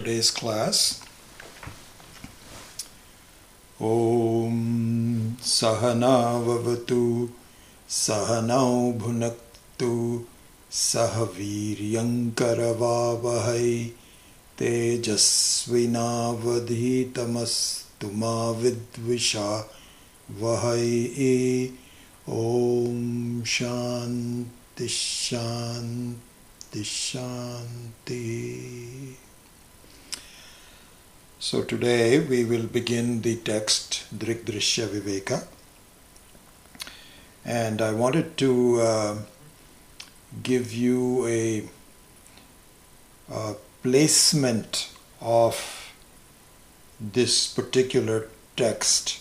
Today's class. Om Sahana Vavatu Sahanau Bhunaktu Sahaviryankaravavahai Tejasvinavadhitamastu ma vidvisha vahai. Om Shanti Shanti Shanti. So today we will begin the text Drg Drsya Viveka, and I wanted to give you a placement of this particular text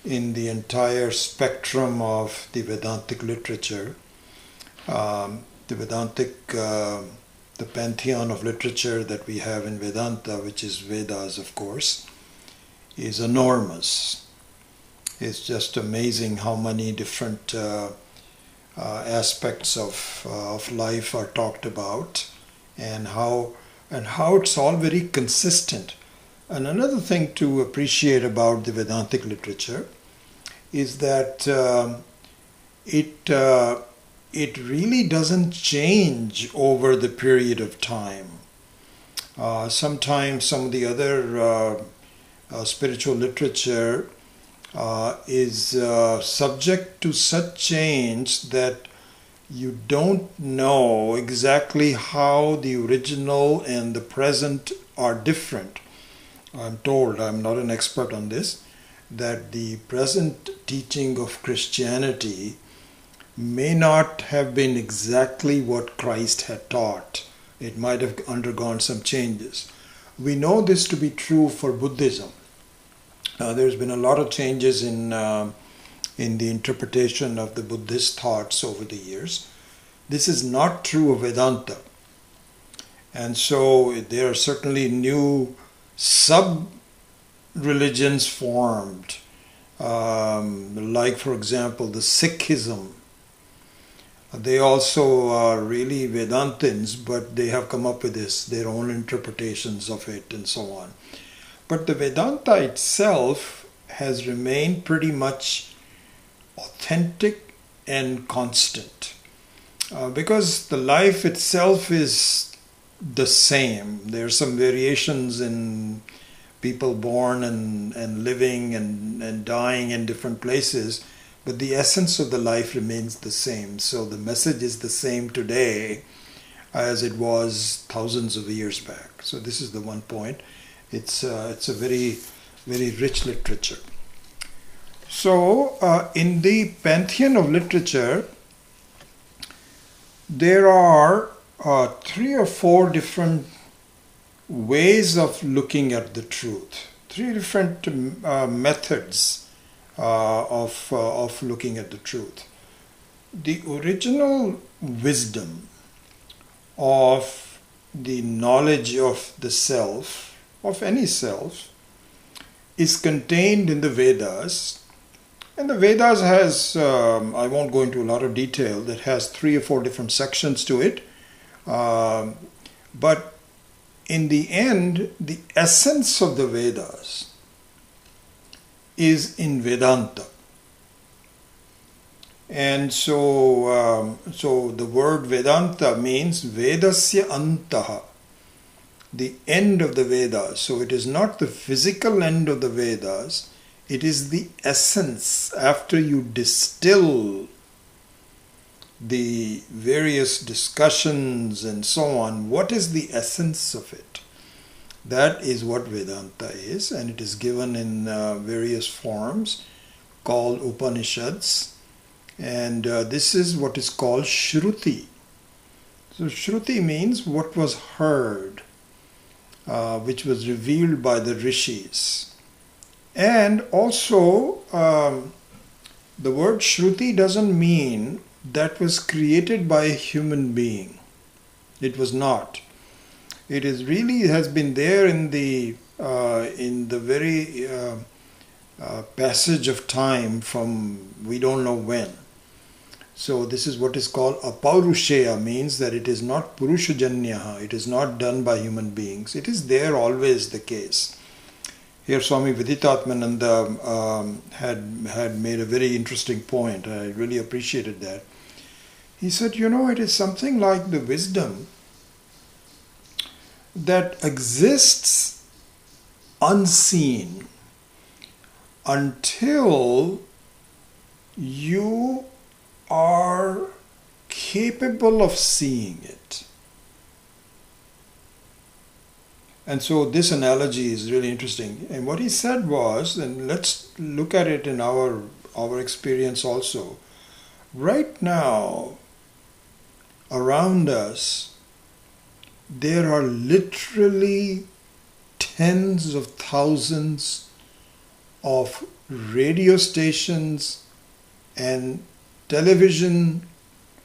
in the entire spectrum of the Vedantic literature. The Vedantic the pantheon of literature that we have in Vedanta, which is Vedas, of course, is enormous. It's just amazing how many different aspects of life are talked about, and how it's all very consistent. And another thing to appreciate about the Vedantic literature is that it really doesn't change over the period of time. Sometimes some of the other spiritual literature is subject to such change that you don't know exactly how the original and the present are different. I'm told, I'm not an expert on this, that the present teaching of Christianity may not have been exactly what Christ had taught. It might have undergone some changes. We know this to be true for Buddhism. There's been a lot of changes in the interpretation of the Buddhist thoughts over the years. This is not true of Vedanta. And so there are certainly new sub-religions formed, like, for example, the Sikhism. They also are really Vedantins, but they have come up with their own interpretations of it and so on. But the Vedanta itself has remained pretty much authentic and constant, because the life itself is the same. There are some variations in people born and living and dying in different places, but the essence of the life remains the same. So the message is the same today as it was thousands of years back. So this is the one point. It's a very, very rich literature. So in the pantheon of literature, there are 3 or 4 different ways of looking at the truth. 3 different methods of looking at the truth. The original wisdom of the knowledge of the self, of any self, is contained in the Vedas. And the Vedas has, I won't go into a lot of detail, that has 3 or 4 different sections to it. But in the end, the essence of the Vedas is in Vedanta. And so the word Vedanta means Vedasya Antaha, the end of the Vedas. So it is not the physical end of the Vedas, it is the essence. After you distill the various discussions and so on, what is the essence of it? That is what Vedanta is, and it is given in various forms called Upanishads, and this is what is called Shruti. So Shruti means what was heard, which was revealed by the rishis. And also the word Shruti doesn't mean that was created by a human being. It was not. It is really has been there in the very passage of time from we don't know when. So this is what is called apaurushaya, means that it is not purushajanyaha, it is not done by human beings. It is there always the case. Here Swami Viditatmananda had made a very interesting point. I really appreciated that. He said, it is something like the wisdom that exists unseen until you are capable of seeing it. And so this analogy is really interesting. And what he said was, and let's look at it in our experience also. Right now, around us, there are literally tens of thousands of radio stations and television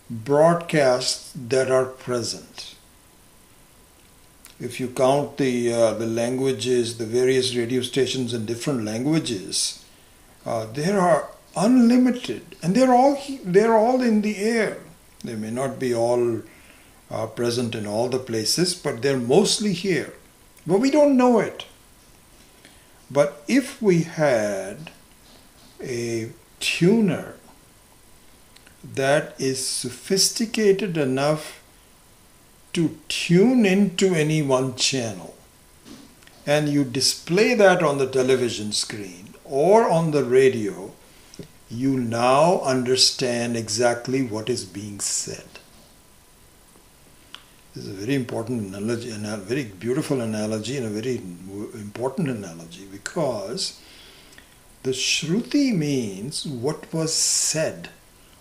broadcasts that are present. If you count the languages, the various radio stations in different languages, there are unlimited, and they're all in the air. They may not be all present in all the places, but they're mostly here. But we don't know it. But if we had a tuner that is sophisticated enough to tune into any one channel, and you display that on the television screen or on the radio, you now understand exactly what is being said. This is a very important analogy, and a very beautiful analogy, and a very important analogy, because the Shruti means what was said,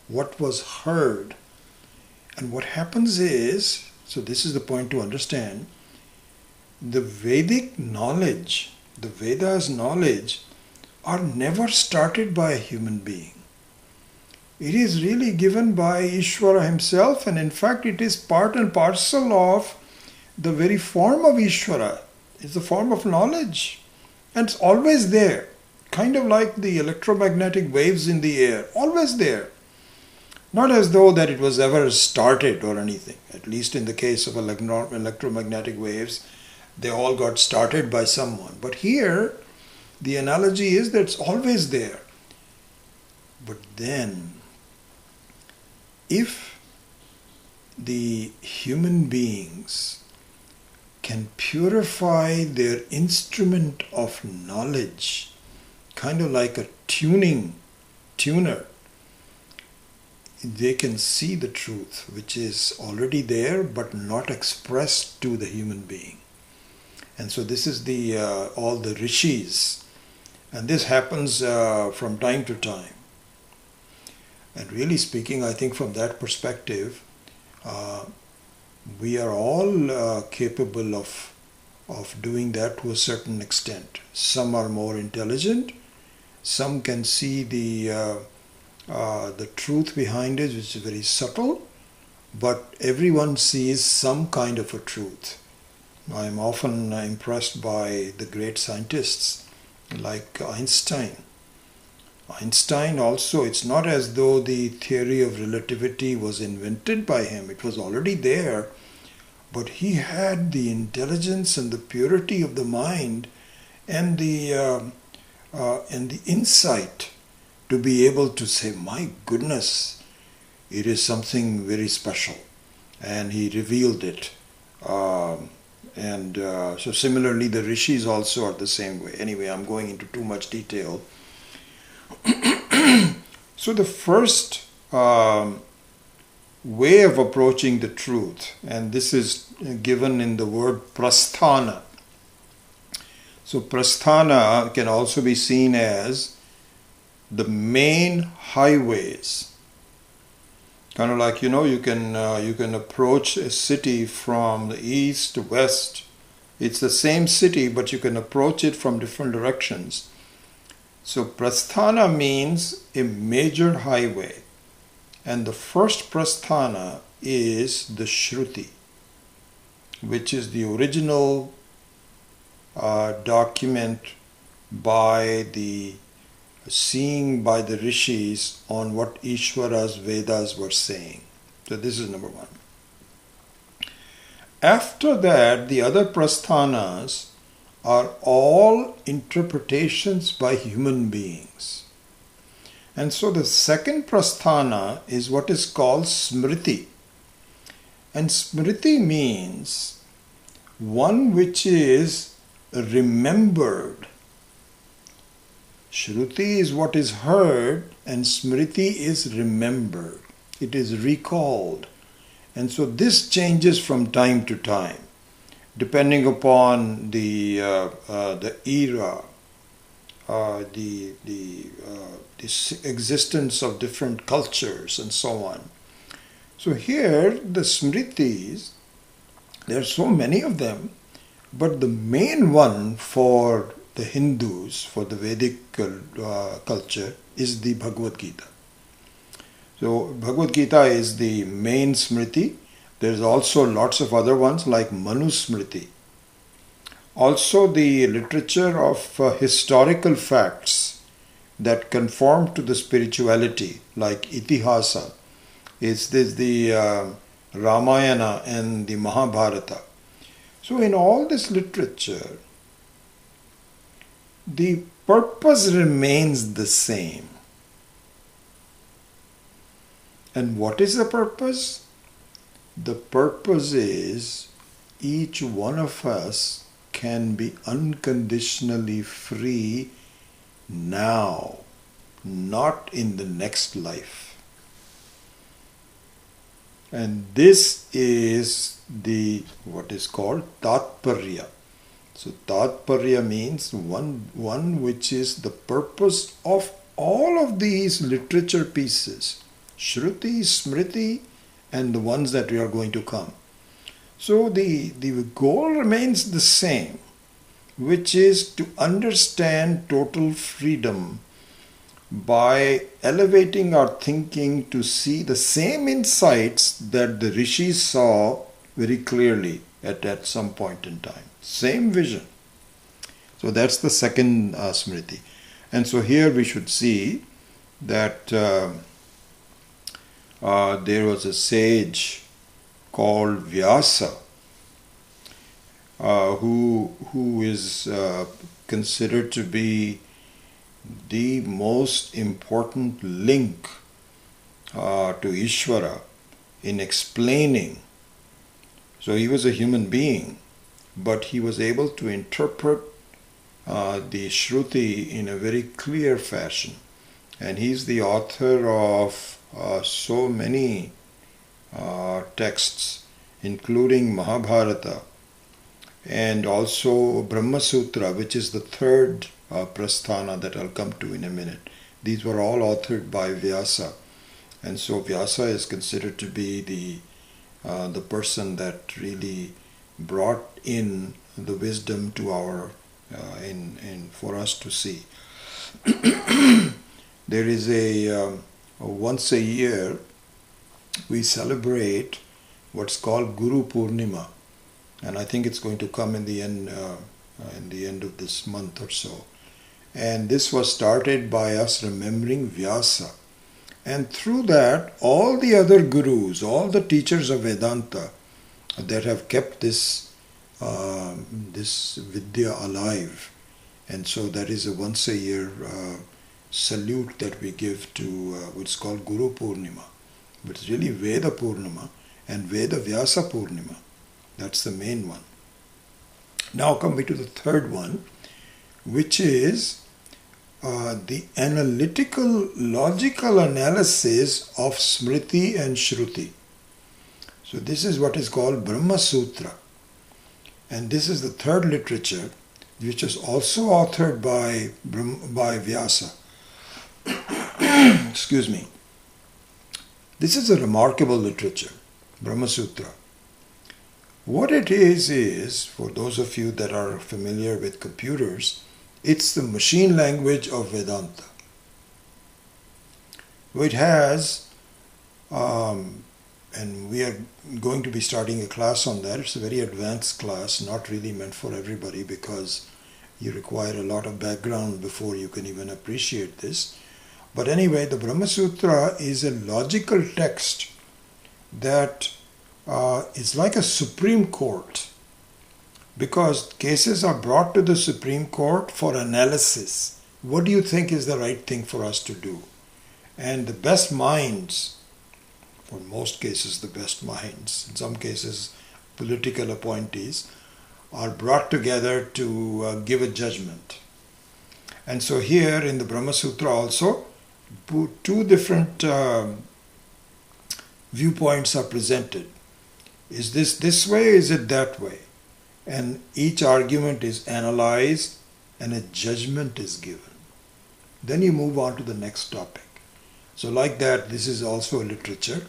what was heard. And what happens is, so this is the point to understand, the Vedic knowledge, the Vedas knowledge, are never started by a human being. It is really given by Ishvara himself, and in fact it is part and parcel of the very form of Ishvara. It's the form of knowledge. And it's always there, kind of like the electromagnetic waves in the air, always there. Not as though that it was ever started or anything. At least in the case of electromagnetic waves, they all got started by someone. But here, the analogy is that it's always there. But then, if the human beings can purify their instrument of knowledge, kind of like a tuner, they can see the truth which is already there but not expressed to the human being. And so this is all the rishis, and this happens from time to time. And really speaking, I think from that perspective, we are all capable of doing that to a certain extent. Some are more intelligent, some can see the truth behind it, which is very subtle, but everyone sees some kind of a truth. I am often impressed by the great scientists like Einstein. Einstein also, it's not as though the theory of relativity was invented by him, it was already there, but he had the intelligence and the purity of the mind and the insight to be able to say, my goodness, it is something very special. And he revealed it. So similarly, the rishis also are the same way. Anyway, I'm going into too much detail. So the first way of approaching the truth, and this is given in the word prasthana. So prasthana can also be seen as the main highways. Kind of like, you can approach a city from the east to west. It's the same city, but you can approach it from different directions. So prasthana means a major highway. And the first prasthana is the Shruti, which is the original document by the seeing by the rishis on what Ishvara's Vedas were saying. So this is number one. After that, the other prasthanas are all interpretations by human beings. And so the second prasthana is what is called smriti. And smriti means one which is remembered. Shruti is what is heard, and smriti is remembered. It is recalled. And so this changes from time to time, depending upon the era, the existence of different cultures and so on. So here the smritis, there are so many of them, but the main one for the Hindus, for the Vedic culture, is the Bhagavad Gita. So Bhagavad Gita is the main smriti. There's also lots of other ones like Manu Smriti. Also the literature of historical facts that conform to the spirituality, like Itihasa, is this the Ramayana and the Mahabharata. So in all this literature, the purpose remains the same. And what is the purpose? The purpose is each one of us can be unconditionally free now, not in the next life. And this is the what is called Tatparya. So Tatparya means one which is the purpose of all of these literature pieces. Shruti, Smriti, and the ones that we are going to come. So the goal remains the same, which is to understand total freedom by elevating our thinking to see the same insights that the rishis saw very clearly at some point in time. Same vision. So that's the second Smriti. And so here we should see that there was a sage called Vyasa who is considered to be the most important link to Ishvara in explaining. So he was a human being, but he was able to interpret the Shruti in a very clear fashion. And he's the author of so many texts, including Mahabharata and also Brahma Sutra, which is the third prasthana that I'll come to in a minute. These were all authored by Vyasa. And so Vyasa is considered to be the person that really brought in the wisdom to our for us to see. There is a once a year we celebrate what's called Guru Purnima, and I think it's going to come in the end of this month or so. And this was started by us remembering Vyasa, and through that all the other gurus, all the teachers of Vedanta that have kept this Vidya alive. And so that is a once a year salute that we give to what's called Guru Purnima. But it's really Veda Purnima and Veda Vyasa Purnima. That's the main one. Now coming to the third one, which is the analytical, logical analysis of Smriti and Shruti. So this is what is called Brahma Sutra. And this is the third literature, which is also authored by Vyasa. Excuse me. This is a remarkable literature, Brahma Sutra. What it is, for those of you that are familiar with computers, it's the machine language of Vedanta. It has, and we are going to be starting a class on that. It's a very advanced class, not really meant for everybody, because You require a lot of background before you can even appreciate this. But anyway, the Brahma Sutra is a logical text that is like a Supreme Court, because cases are brought to the Supreme Court for analysis. What do you think is the right thing for us to do? And the best minds, for most cases the best minds, in some cases political appointees, are brought together to give a judgment. And so here in the Brahma Sutra also, two different viewpoints are presented. Is this way, is it that way? And each argument is analyzed and a judgment is given. Then you move on to the next topic. So like that, this is also a literature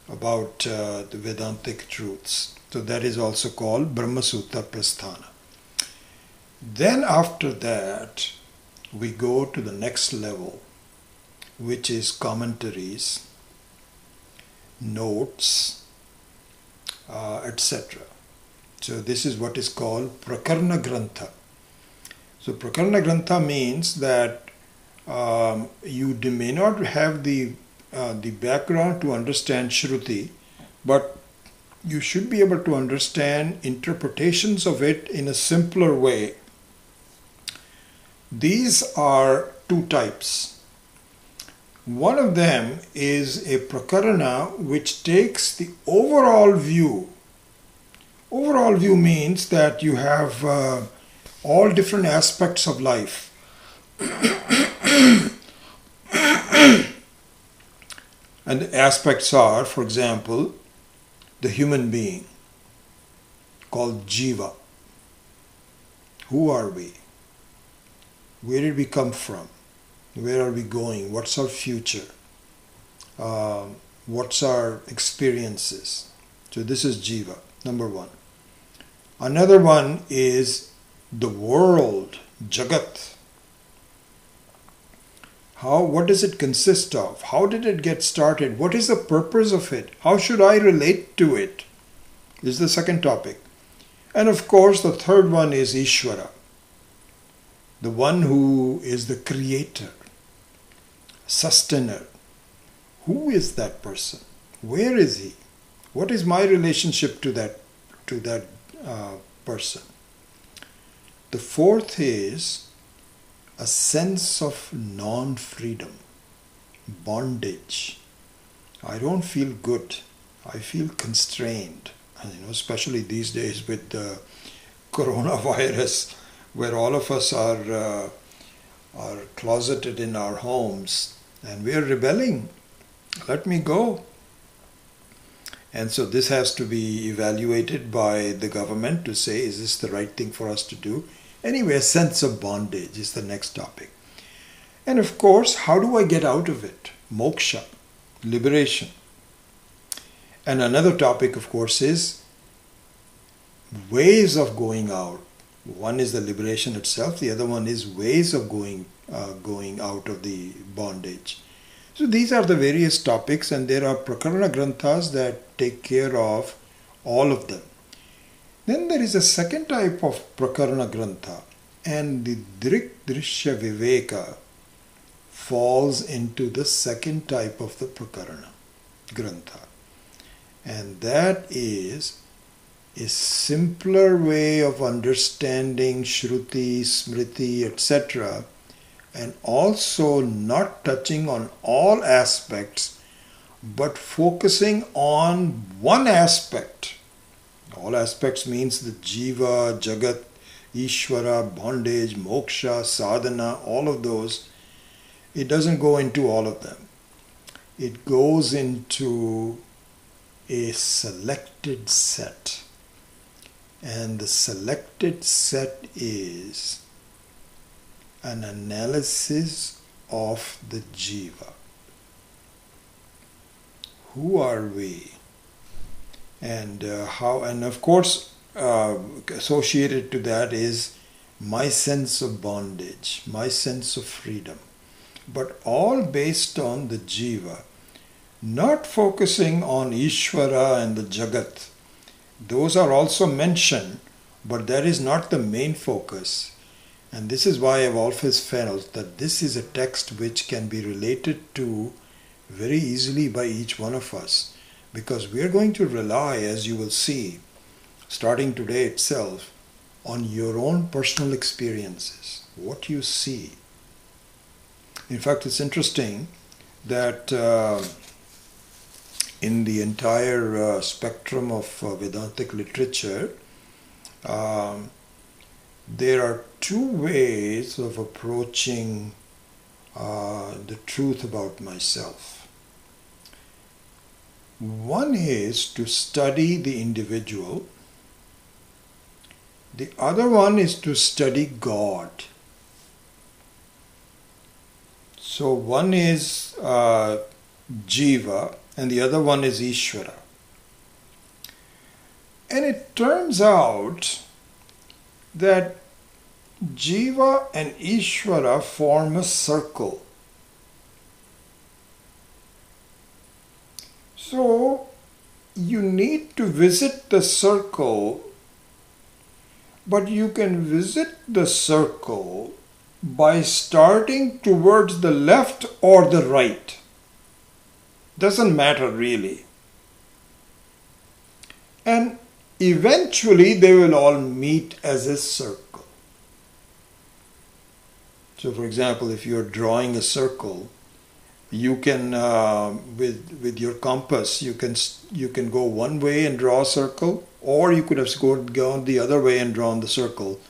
about the Vedantic truths. So that is also called Brahma Sutra Prasthana. Then after that, we go to the next level, which is commentaries, notes, etc. So this is what is called Prakarana Grantha. So Prakarana Grantha means that you may not have the background to understand Shruti, but you should be able to understand interpretations of it in a simpler way. These are two types. One of them is a prakarana which takes the overall view. Overall view means that you have all different aspects of life. And the aspects are, for example, the human being, called Jiva. Who are we? Where did we come from? Where are we going? What's our future? What's our experiences? So this is Jiva, number one. Another one is the world, Jagat. What does it consist of? How did it get started? What is the purpose of it? How should I relate to it? This is the second topic. And of course, the third one is Ishvara, the one who is the creator, sustainer. Who is that person? Where is he? What is my relationship to that person? The fourth is a sense of non-freedom, bondage. I don't feel good. I feel constrained. And, especially these days with the coronavirus, where all of us are closeted in our homes and we are rebelling. Let me go. And so this has to be evaluated by the government to say, is this the right thing for us to do? Anyway, a sense of bondage is the next topic. And of course, how do I get out of it? Moksha, liberation. And another topic, of course, is ways of going out. One is the liberation itself, the other one is ways of going out of the bondage. So these are the various topics, and there are prakarana granthas that take care of all of them. Then there is a second type of prakarana grantha, and the Drg Drsya Viveka falls into the second type of the prakarana grantha. And that is a simpler way of understanding Shruti, Smriti, etc., and also not touching on all aspects, but focusing on one aspect. All aspects means the Jiva, Jagat, Ishvara, bondage, moksha, sadhana, all of those. It doesn't go into all of them. It goes into a selected set. And the selected set is an analysis of the Jiva. Who are we? And how? And of course, associated to that is my sense of bondage, my sense of freedom. But all based on the Jiva, not focusing on Ishvara and the Jagat. Those are also mentioned, but that is not the main focus. And this is why I've always felt that this is a text which can be related to very easily by each one of us, because we are going to rely, as you will see, starting today itself, on your own personal experiences, what you see. In fact, it's interesting that in the entire spectrum of Vedantic literature, there are two ways of approaching the truth about myself. One is to study the individual. The other one is to study God. So one is Jiva and the other one is Ishvara. And it turns out that Jiva and Ishvara form a circle. So you need to visit the circle, but you can visit the circle by starting towards the left or the right. Doesn't matter really. And eventually they will all meet as a circle. So for example, if you're drawing a circle, you can with your compass you can go one way and draw a circle, or you could have gone the other way and drawn the circle.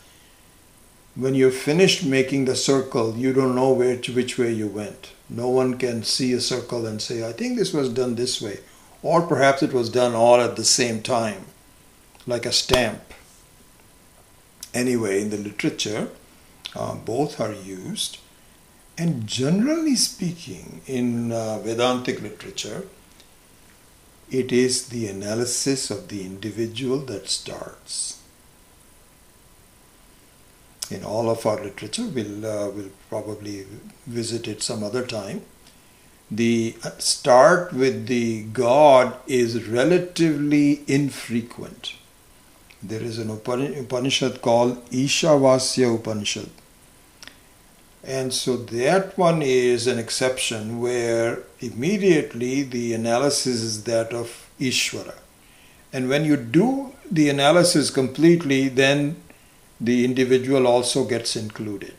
When you're finished making the circle, you don't know which way you went. No one can see a circle and say, I think this was done this way, or perhaps it was done all at the same time, like a stamp. Anyway, in the literature, both are used. And generally speaking, in Vedantic literature, it is the analysis of the individual that starts. In all of our literature, we'll probably visit it some other time. The start with the God is relatively infrequent. There is an Upanishad called Ishavasya Upanishad. And so that one is an exception where immediately the analysis is that of Ishvara. And when you do the analysis completely, then the individual also gets included.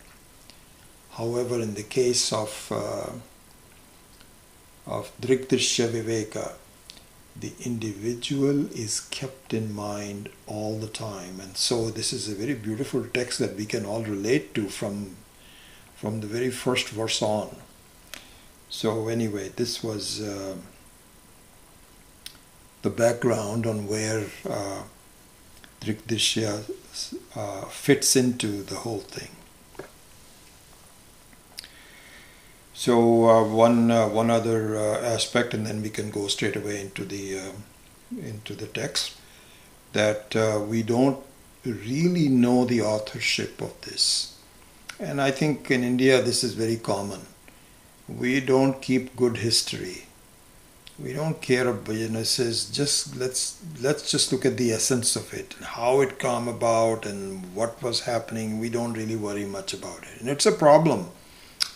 However, in the case of Drg Drsya Viveka, the individual is kept in mind all the time. And so this is a very beautiful text that we can all relate to from the very first verse on. So anyway, this was the background on where Drg Drsya fits into the whole thing. So one other aspect, and then we can go straight away into the text, that we don't really know the authorship of this. And I think in India this is very common. We don't keep good history. We don't care about businesses. Just let's just look at the essence of it, and how it came about and what was happening. We don't really worry much about it. And it's a problem.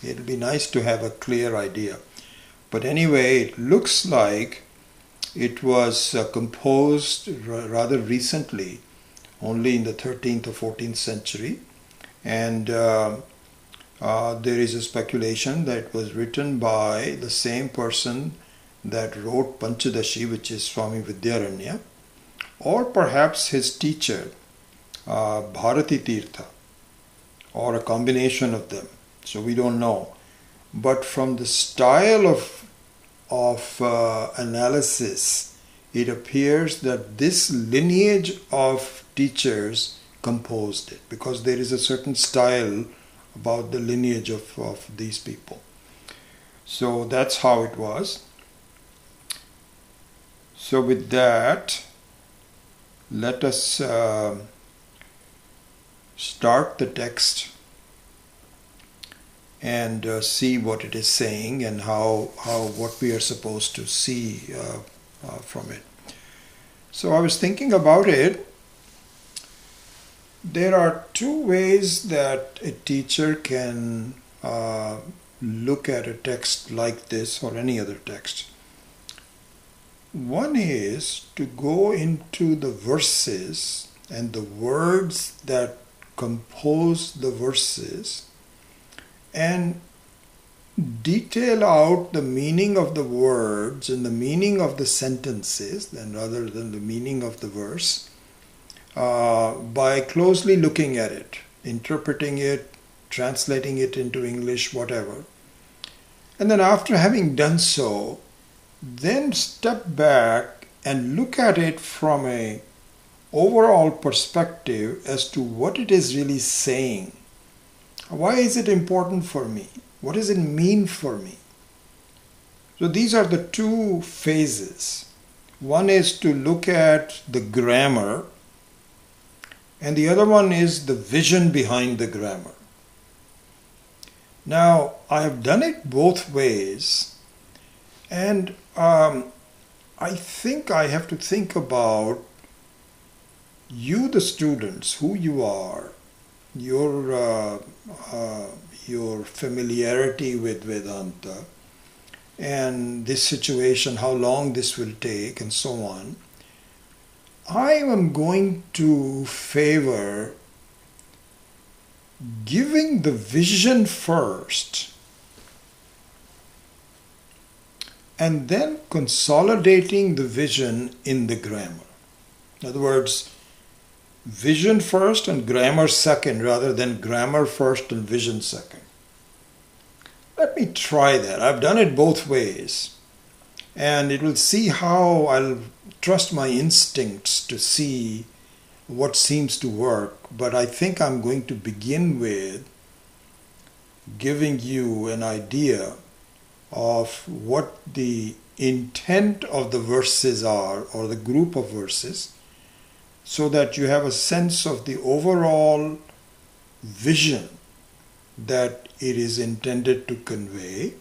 It'll be nice to have a clear idea. But anyway, it looks like it was composed rather recently, only in the 13th or 14th century. And there is a speculation that it was written by the same person that wrote Panchadashi, which is Swami Vidyaranya, or perhaps his teacher, Bharati Tirtha, or a combination of them. So we don't know. But from the style of analysis, it appears that this lineage of teachers composed it, because there is a certain style about the lineage of these people. So that's how it was. So with that, let us start the text and see what it is saying and what we are supposed to see from it. So I was thinking about it, There are two ways that a teacher can look at a text like this or any other text. One is to go into the verses and the words that compose the verses and detail out the meaning of the words and the meaning of the sentences, and rather than the meaning of the verse, by closely looking at it, interpreting it, translating it into English, whatever. And then after having done so, then step back and look at it from an overall perspective as to what it is really saying. Why is it important for me? What does it mean for me? So these are the two phases. One is to look at the grammar, and the other one is the vision behind the grammar. Now, I have done it both ways, and I think I have to think about you, the students, who you are, your familiarity with Vedanta, and this situation, how long this will take, and so on. I am going to favor giving the vision first and then consolidating the vision in the grammar. In other words, vision first and grammar second, rather than grammar first and vision second. Let me try that. I've done it both ways, and it will see how I'll trust my instincts to see what seems to work. But I think I'm going to begin with giving you an idea of what the intent of the verses are, or the group of verses, so that you have a sense of the overall vision that it is intended to convey.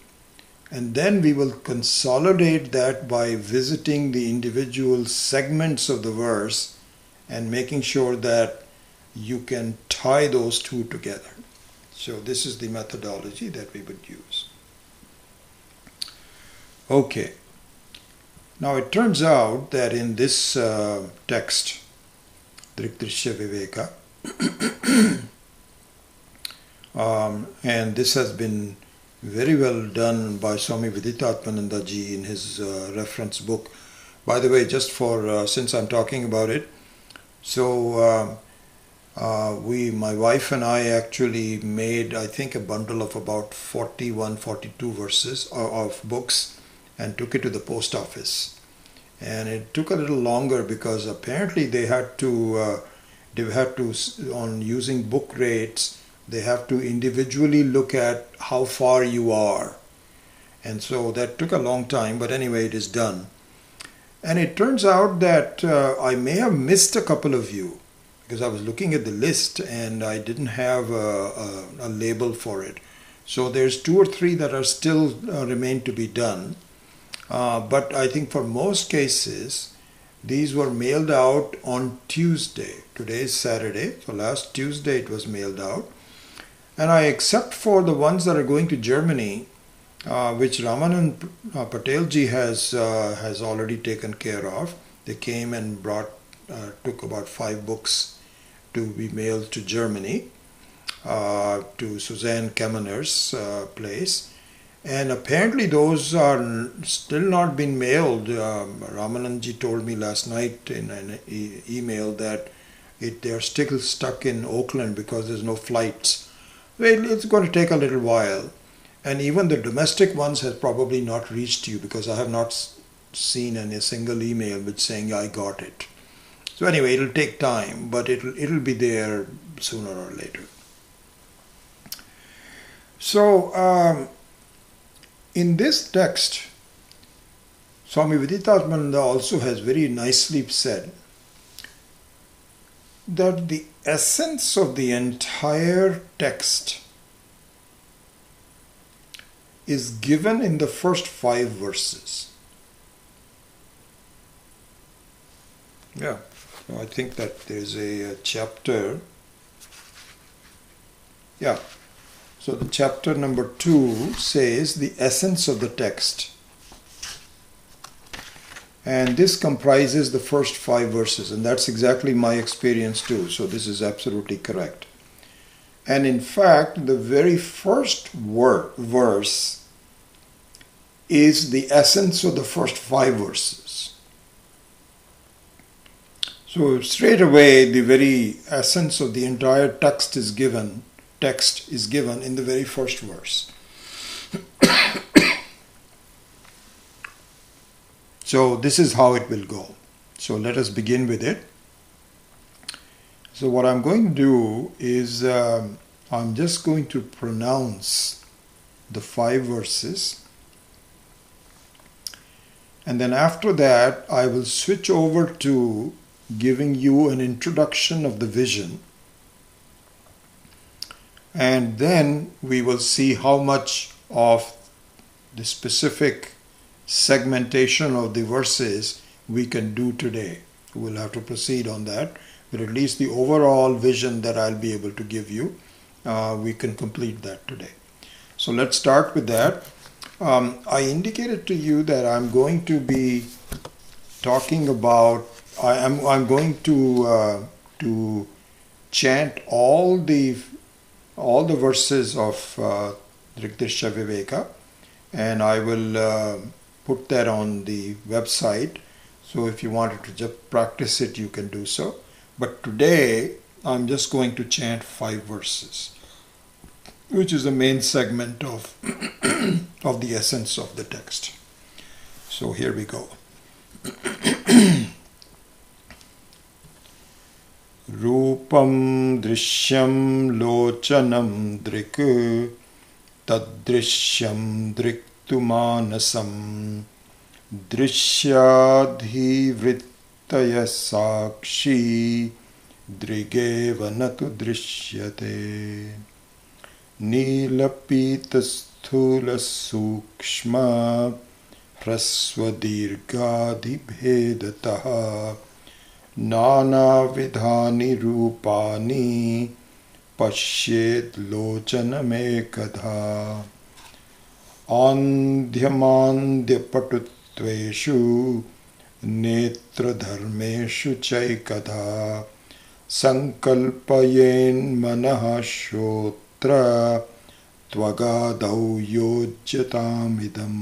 And then we will consolidate that by visiting the individual segments of the verse and making sure that you can tie those two together. So this is the methodology that we would use. Okay. Now it turns out that in this text, Drg Drsya Viveka, and this has been very well done by Swami Viditatmananda ji in his reference book. By the way, just for since I'm talking about it, so my wife and I actually made, I think, a bundle of about 41, 42 verses of books and took it to the post office. And it took a little longer because apparently they had to, on using book rates, they have to individually look at how far you are. And so that took a long time, but anyway, it is done. And it turns out that I may have missed a couple of you because I was looking at the list and I didn't have a label for it. So there's 2 or 3 that are still remain to be done. But I think for most cases, these were mailed out on Tuesday. Today is Saturday, so last Tuesday it was mailed out. And except for the ones that are going to Germany, which Ramanand Patel ji has already taken care of. They came and took about 5 books to be mailed to Germany, to Suzanne Kamener's place. And apparently those are still not been mailed. Ramanand ji told me last night in an email that they are still stuck in Oakland because there's no flights. Well, it's going to take a little while. And even the domestic ones have probably not reached you because I have not seen a single email with saying I got it. So anyway, it'll take time, but it'll be there sooner or later. So in this text, Swami Viditatmananda also has very nicely said that the essence of the entire text is given in the first 5 verses. Yeah, so I think that there's a chapter Yeah. So the chapter number 2 says the essence of the text. And this comprises the first 5 verses, and that's exactly my experience too. So this is absolutely correct. And in fact, the very first verse is the essence of the first 5 verses. So straight away, the very essence of the entire text is given in the very first verse. So this is how it will go. So let us begin with it. So what I'm going to do is I'm just going to pronounce the 5 verses, and then after that I will switch over to giving you an introduction of the vision, and then we will see how much of the specific segmentation of the verses we can do today. We'll have to proceed on that, but at least the overall vision that I'll be able to give you, we can complete that today. So let's start with that. I indicated to you that I'm going to be talking about, I'm going to chant all the verses of Drg Drsya Viveka, and I will put that on the website. So if you wanted to just practice it, you can do so. But today, I'm just going to chant 5 verses, which is the main segment of, of the essence of the text. So here we go. Rupam drishyam lochanam drik tadrishyam driktumanasam drishyadhi vrittaya sakshi drigeva natu drishyate nilapita sthula sukshma hrasva dirghadhi bhedataha nana vidhani rupani pashyed lochanamekadha andhyamandhya patutveshu netra dharmeshu chaikadha sankalpayen manaha shotra tvagadau yojyatamidam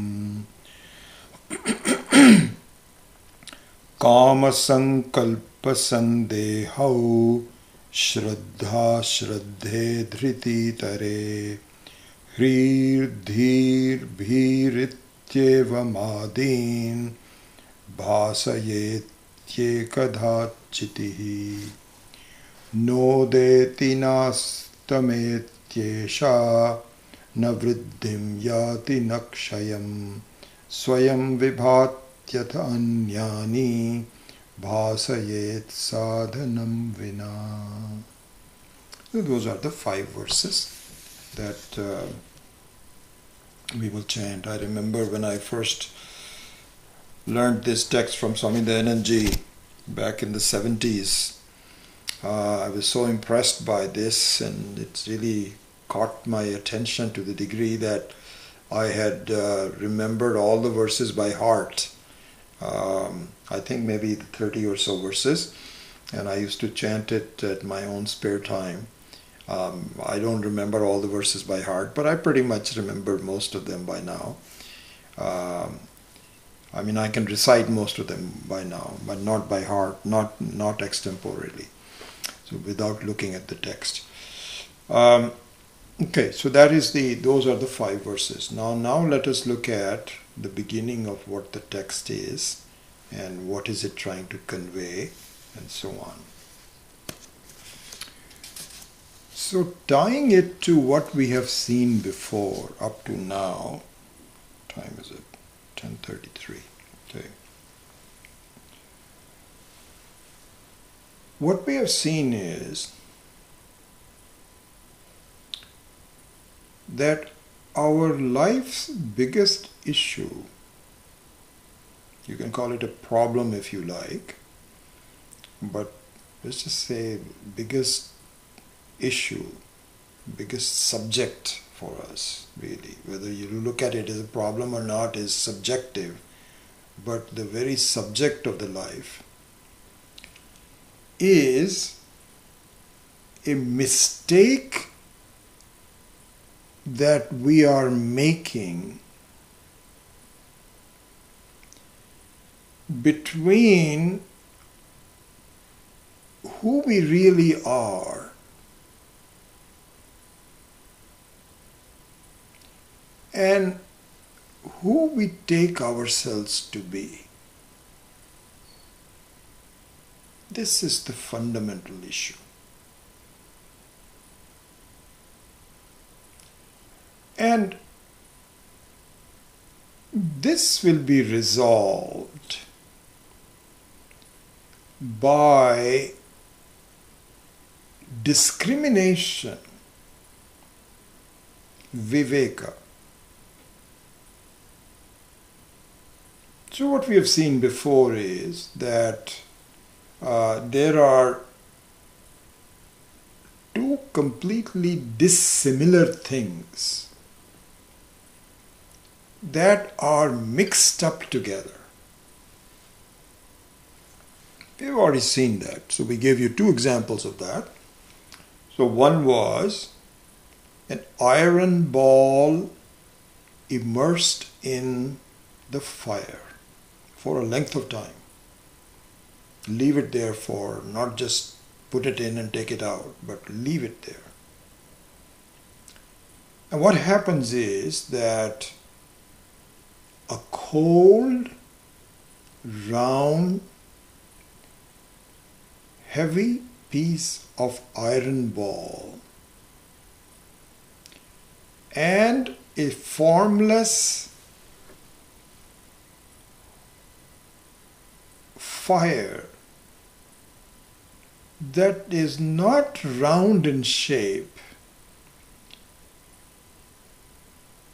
Kama sankalpa sandehau shraddha shraddhe dhriti tare hrir dhir bhirityeva madin bhasayetye chitihi nodeti nastametyesha navriddhim yati nakshayam swayam vibhat Yatha anyani bhasayet sadhanam vina. Those are the 5 verses that we will chant. I remember when I first learned this text from Swami Dayanand back in the 70s. I was so impressed by this, and it really caught my attention to the degree that I had remembered all the verses by heart. I think maybe 30 or so verses, and I used to chant it at my own spare time. I don't remember all the verses by heart, but I pretty much remember most of them by now. I mean, I can recite most of them by now, but not by heart, not extemporally, so without looking at the text. Okay, so those are the 5 verses. Now let us look at the beginning of what the text is and what is it trying to convey and so on. So tying it to what we have seen before up to now, what time is it? 10:33. Okay. What we have seen is that our life's biggest issue, you can call it a problem if you like, but let's just say biggest issue biggest subject for us, really. Whether you look at it as a problem or not is subjective, but the very subject of the life is a mistake that we are making between who we really are and who we take ourselves to be. This is the fundamental issue. And this will be resolved by discrimination, Viveka. So what we have seen before is that there are two completely dissimilar things that are mixed up together. We've already seen that. So we gave you two examples of that. So one was an iron ball immersed in the fire for a length of time. Leave it there for, not just put it in and take it out, but leave it there. And what happens is that a cold, round, heavy piece of iron ball and a formless fire that is not round in shape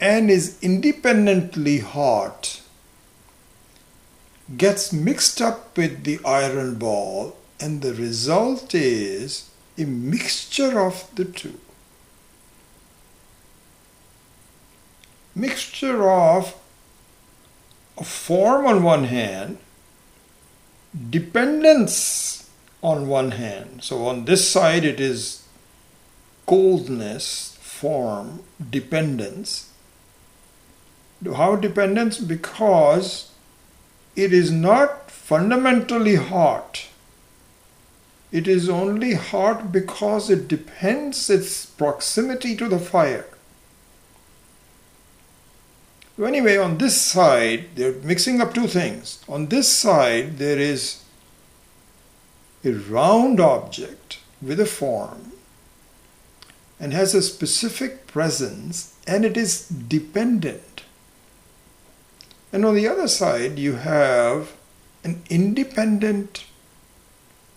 and is independently hot gets mixed up with the iron ball, and the result is a mixture of the two. Mixture of a form on one hand, dependence on one hand. So on this side it is coldness, form, dependence. How dependence? Because it is not fundamentally hot. It is only hot because it depends its proximity to the fire. So anyway, on this side, they're mixing up two things. On this side, there is a round object with a form and has a specific presence, and it is dependent. And on the other side, you have an independent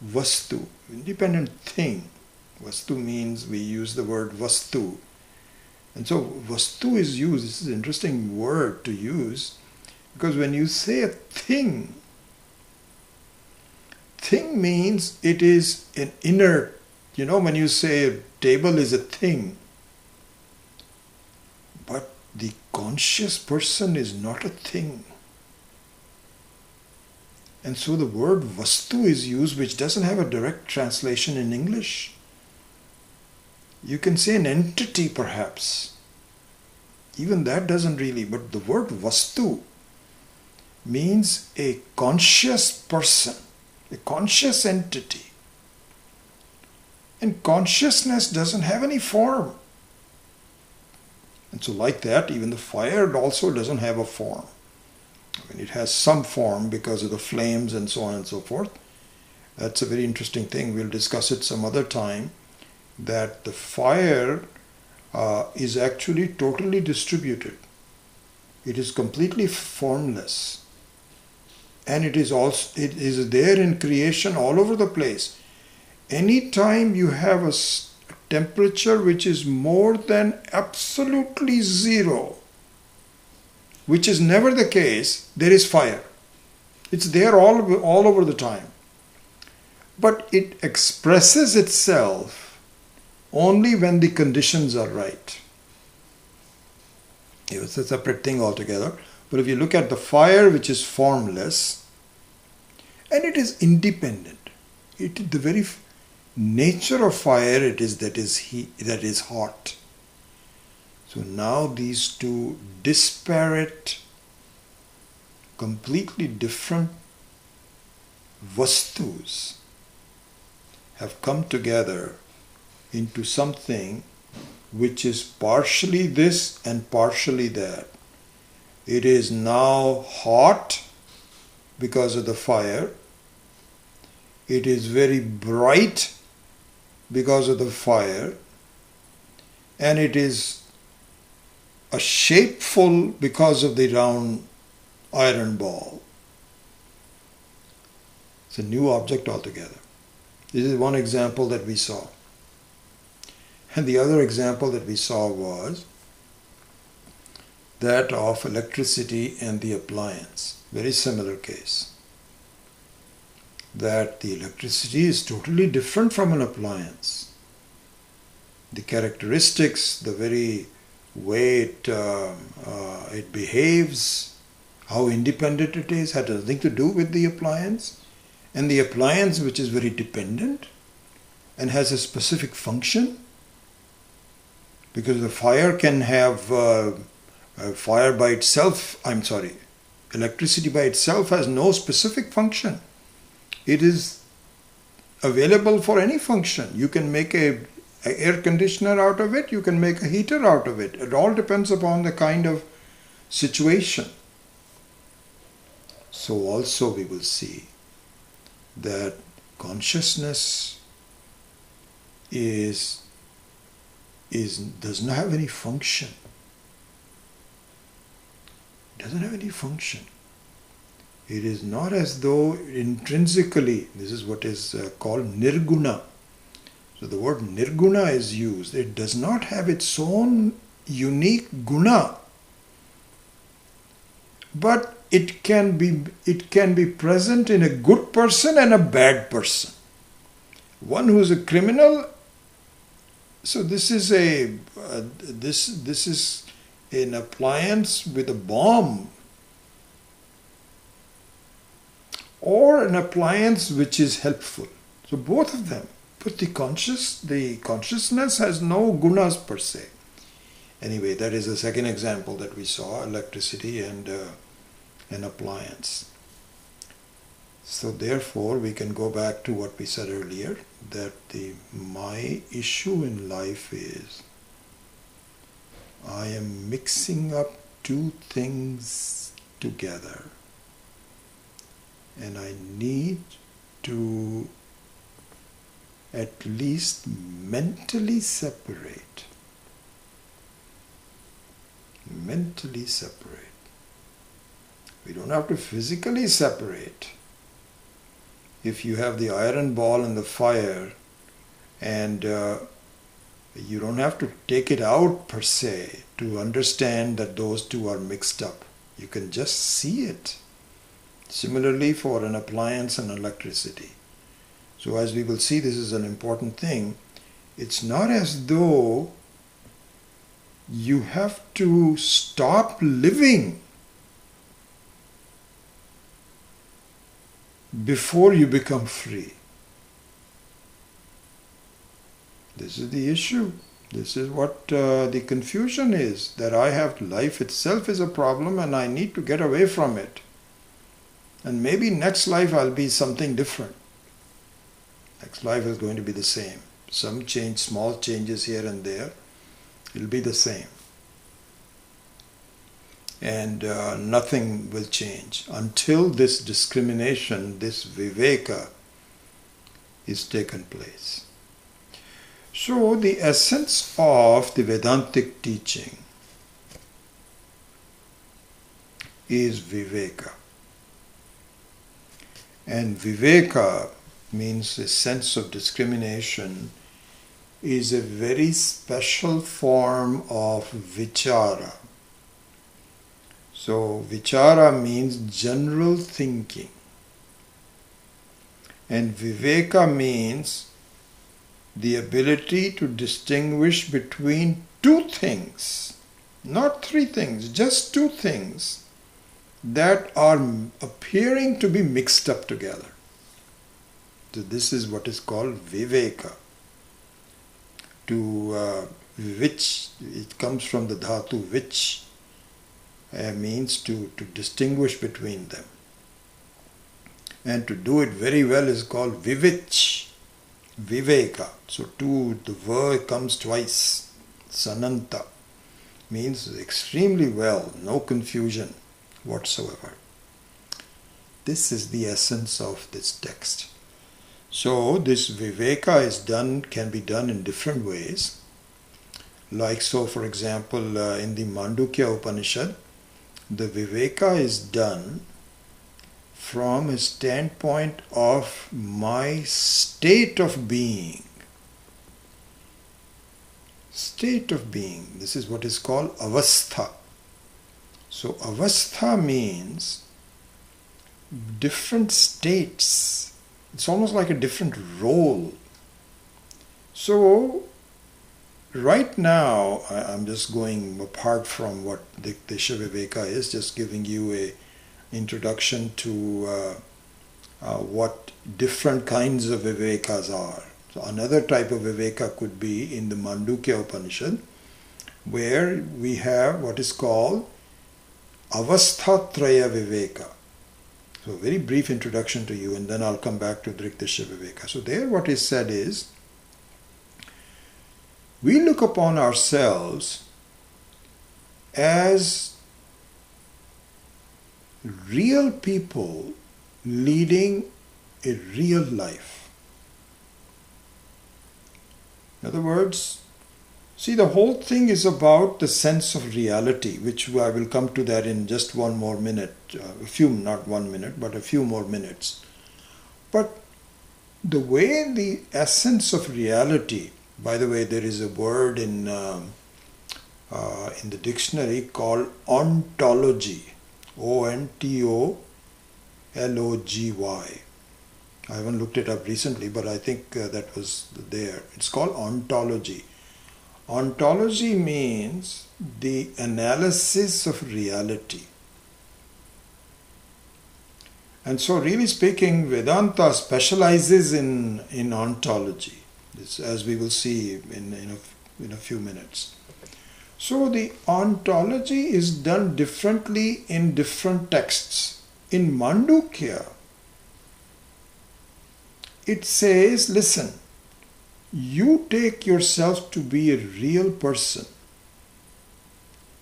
vastu, independent thing. Vastu means, we use the word vastu. And so vastu is used, this is an interesting word to use, because when you say a thing, thing means it is an inert, when you say a table is a thing, but the conscious person is not a thing. And so the word vastu is used, which doesn't have a direct translation in English. You can say an entity perhaps. Even that doesn't really, but the word vastu means a conscious person, a conscious entity. And consciousness doesn't have any form. And so like that, even the fire also doesn't have a form. I mean, it has some form because of the flames and so on and so forth. That's a very interesting thing. We'll discuss it some other time, that the fire is actually totally distributed. It is completely formless. And it is there in creation all over the place. Anytime you have a temperature which is more than absolutely zero, which is never the case, there is fire. It's there all over the time. But it expresses itself only when the conditions are right. It's a separate thing altogether. But if you look at the fire, which is formless, and it is independent, the very nature of fire it is that is heat, that is hot. So now these two disparate, completely different vastus have come together into something which is partially this and partially that. It is now hot because of the fire. It is very bright because of the fire. And it is a shapeful because of the round iron ball. It's a new object altogether. This is one example that we saw. And the other example that we saw was that of electricity and the appliance. Very similar case. That the electricity is totally different from an appliance. The characteristics, the very way it behaves, how independent it is, had nothing to do with the appliance. And the appliance, which is very dependent and has a specific function, because the fire can have fire by itself, electricity by itself has no specific function. It is available for any function. You can make an air conditioner out of it, you can make a heater out of it. It all depends upon the kind of situation. So also we will see that consciousness does not have any function. It doesn't have any function. It is not as though intrinsically, this is what is called nirguna. So the word nirguna is used. It does not have its own unique guna. But it can be present in a good person and a bad person. One who is a criminal. So this is this is an appliance with a bomb, or an appliance which is helpful. So both of them. But the consciousness has no gunas per se. Anyway, that is the second example that we saw: electricity and an appliance. So therefore, we can go back to what we said earlier, that my issue in life is I am mixing up two things together, and I need to at least mentally separate. Mentally separate. We don't have to physically separate. If you have the iron ball and the fire, and you don't have to take it out per se to understand that those two are mixed up. You can just see it. Similarly for an appliance and electricity. So as we will see, this is an important thing. It's not as though you have to stop living before you become free. This is the issue. This is what the confusion is, that I have life itself is a problem and I need to get away from it. And maybe next life I'll be something different. Next life is going to be the same. Some change, small changes here and there. It'll be the same. And nothing will change until this discrimination, this viveka, is taken place. So the essence of the Vedantic teaching is viveka. And viveka means a sense of discrimination is a very special form of vichara. So vichara means general thinking. And viveka means the ability to distinguish between two things, not three things, just two things that are appearing to be mixed up together. So this is what is called Viveka. Which, it comes from the dhatu which, means to distinguish between them. And to do it very well is called Vivich, Viveka. So the word comes twice. Sananta means extremely well, no confusion whatsoever. This is the essence of this text. So this Viveka can be done in different ways. Like so, for example, in the Mandukya Upanishad, the Viveka is done from a standpoint of my state of being. State of being. This is what is called avastha. So avastha means different states. It's almost like a different role. So right now, I'm just going apart from what Drg Drsya Viveka is, just giving you a introduction to what different kinds of Vivekas are. So another type of Viveka could be in the Mandukya Upanishad, where we have what is called Avasthatraya Viveka. So a very brief introduction to you, and then I'll come back to Drg Drsya Viveka. So there what is said is, we look upon ourselves as real people leading a real life. In other words, see, the whole thing is about the sense of reality, which I will come to that in just one more minute, not 1 minute, but a few more minutes. But the way the essence of reality, by the way, there is a word in the dictionary called ontology, Ontology. I haven't looked it up recently, but I think that was there. It's called ontology. Ontology means the analysis of reality. And so really speaking, Vedanta specializes in ontology, as we will see in a few minutes. So the ontology is done differently in different texts. In Mandukya, it says, listen, you take yourself to be a real person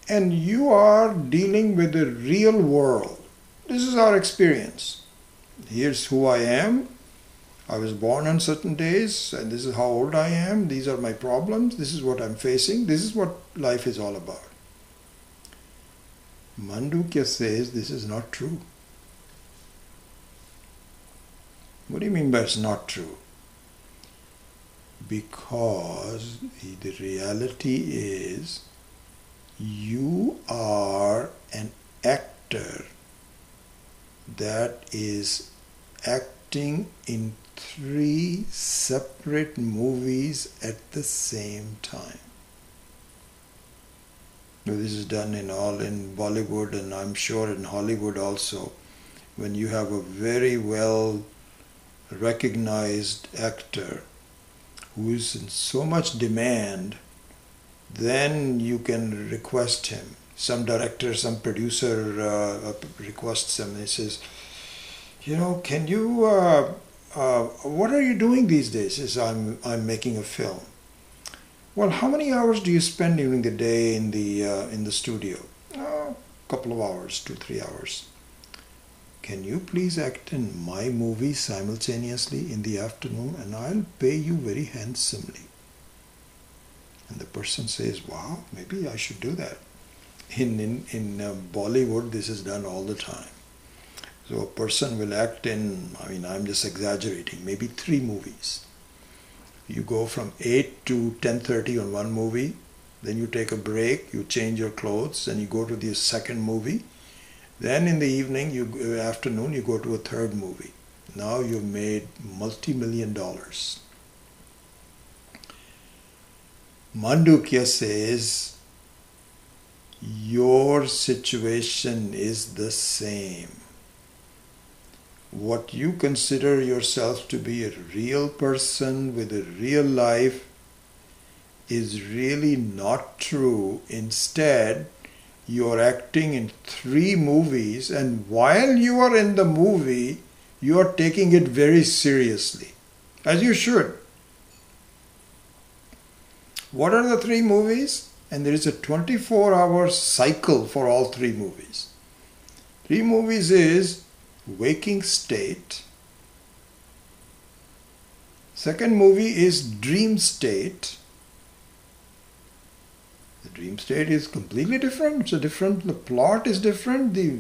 and you are dealing with a real world. This is our experience. Here's who I am. I was born on certain days and this is how old I am. These are my problems. This is what I'm facing. This is what life is all about. Mandukya says this is not true. What do you mean by it's not true? Because the reality is you are an actor that is acting in 3 separate movies at the same time. Now, this is done in Bollywood, and I'm sure in Hollywood also. When you have a very well recognized actor who is in so much demand, then you can request him. Some director, some producer requests him and he says, can you, what are you doing these days? He says, I'm making a film. Well, how many hours do you spend during the day in the studio? A couple of hours, 2-3 hours. Can you please act in my movie simultaneously in the afternoon and I'll pay you very handsomely. And the person says, wow, maybe I should do that. In Bollywood, this is done all the time. So a person will act in, I'm just exaggerating, maybe 3 movies. You go from 8 to 10:30 on one movie, then you take a break, you change your clothes, and you go to the second movie. Then in the evening, afternoon, you go to a third movie. Now you've made multi-million dollars. Mandukya says, your situation is the same. What you consider yourself to be a real person with a real life is really not true. Instead, you are acting in 3 movies, and while you are in the movie, you are taking it very seriously, as you should. What are the 3 movies? And there is a 24-hour cycle for all 3 movies. 3 movies is waking state. Second movie is dream state. The dream state is completely different. It's a different. The plot is different. The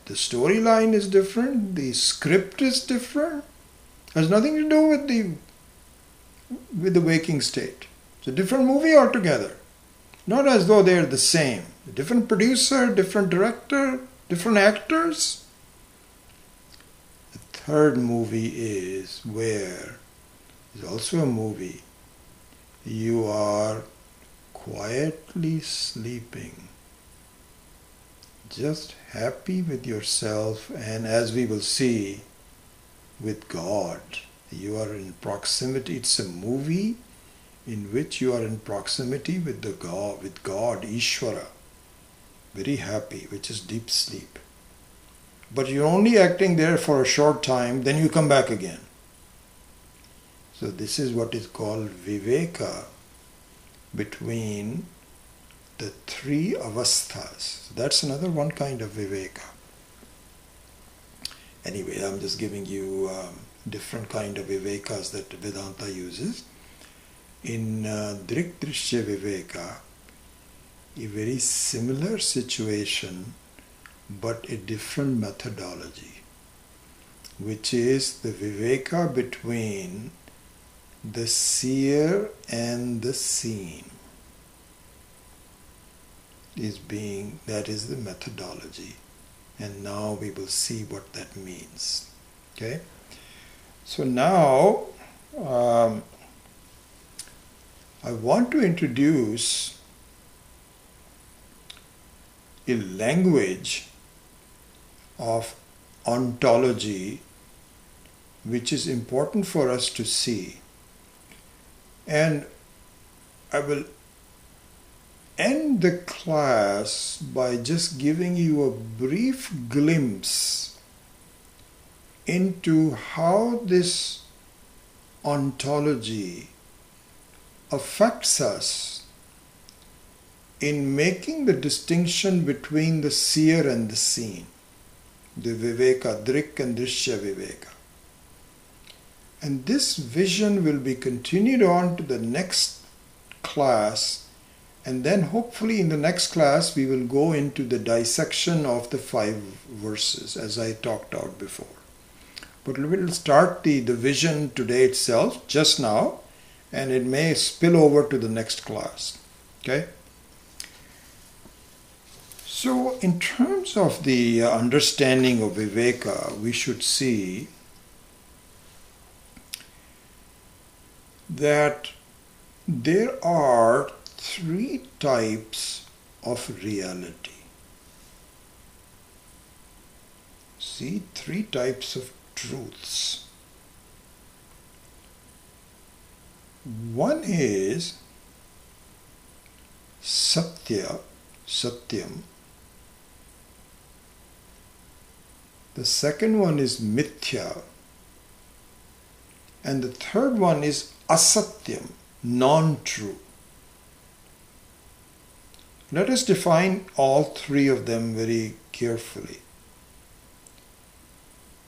storyline is different. The script is different. Has nothing to do with the waking state. It's a different movie altogether. Not as though they're the same. A different producer, different director, different actors. The third movie is where is also a movie. You are quietly sleeping, just happy with yourself, and as we will see, with God. You are in proximity. It's a movie in which you are in proximity with God, Ishvara. Very happy, which is deep sleep. But you're only acting there for a short time, then you come back again. So this is what is called Viveka between the 3 avasthas. So that's another one kind of Viveka. Anyway, I'm just giving you different kind of Vivekas that Vedanta uses. In Drg Drsya Viveka, a very similar situation but a different methodology, which is the Viveka between the seer and the seen that is the methodology. And now we will see what that means. Okay? So now I want to introduce a language of ontology which is important for us to see. And I will end the class by just giving you a brief glimpse into how this ontology affects us in making the distinction between the seer and the seen, the Viveka, Drg and Drsya Viveka. And this vision will be continued on to the next class, and then hopefully in the next class we will go into the dissection of the 5 verses as I talked out before. But we will start the vision today itself, just now, and it may spill over to the next class. Okay? So in terms of the understanding of Viveka, we should see that there are 3 types of reality. See, 3 types of truths. One is Satya, Satyam. The second one is Mithya. And the third one is Asatyam, non-true. Let us define all 3 of them very carefully.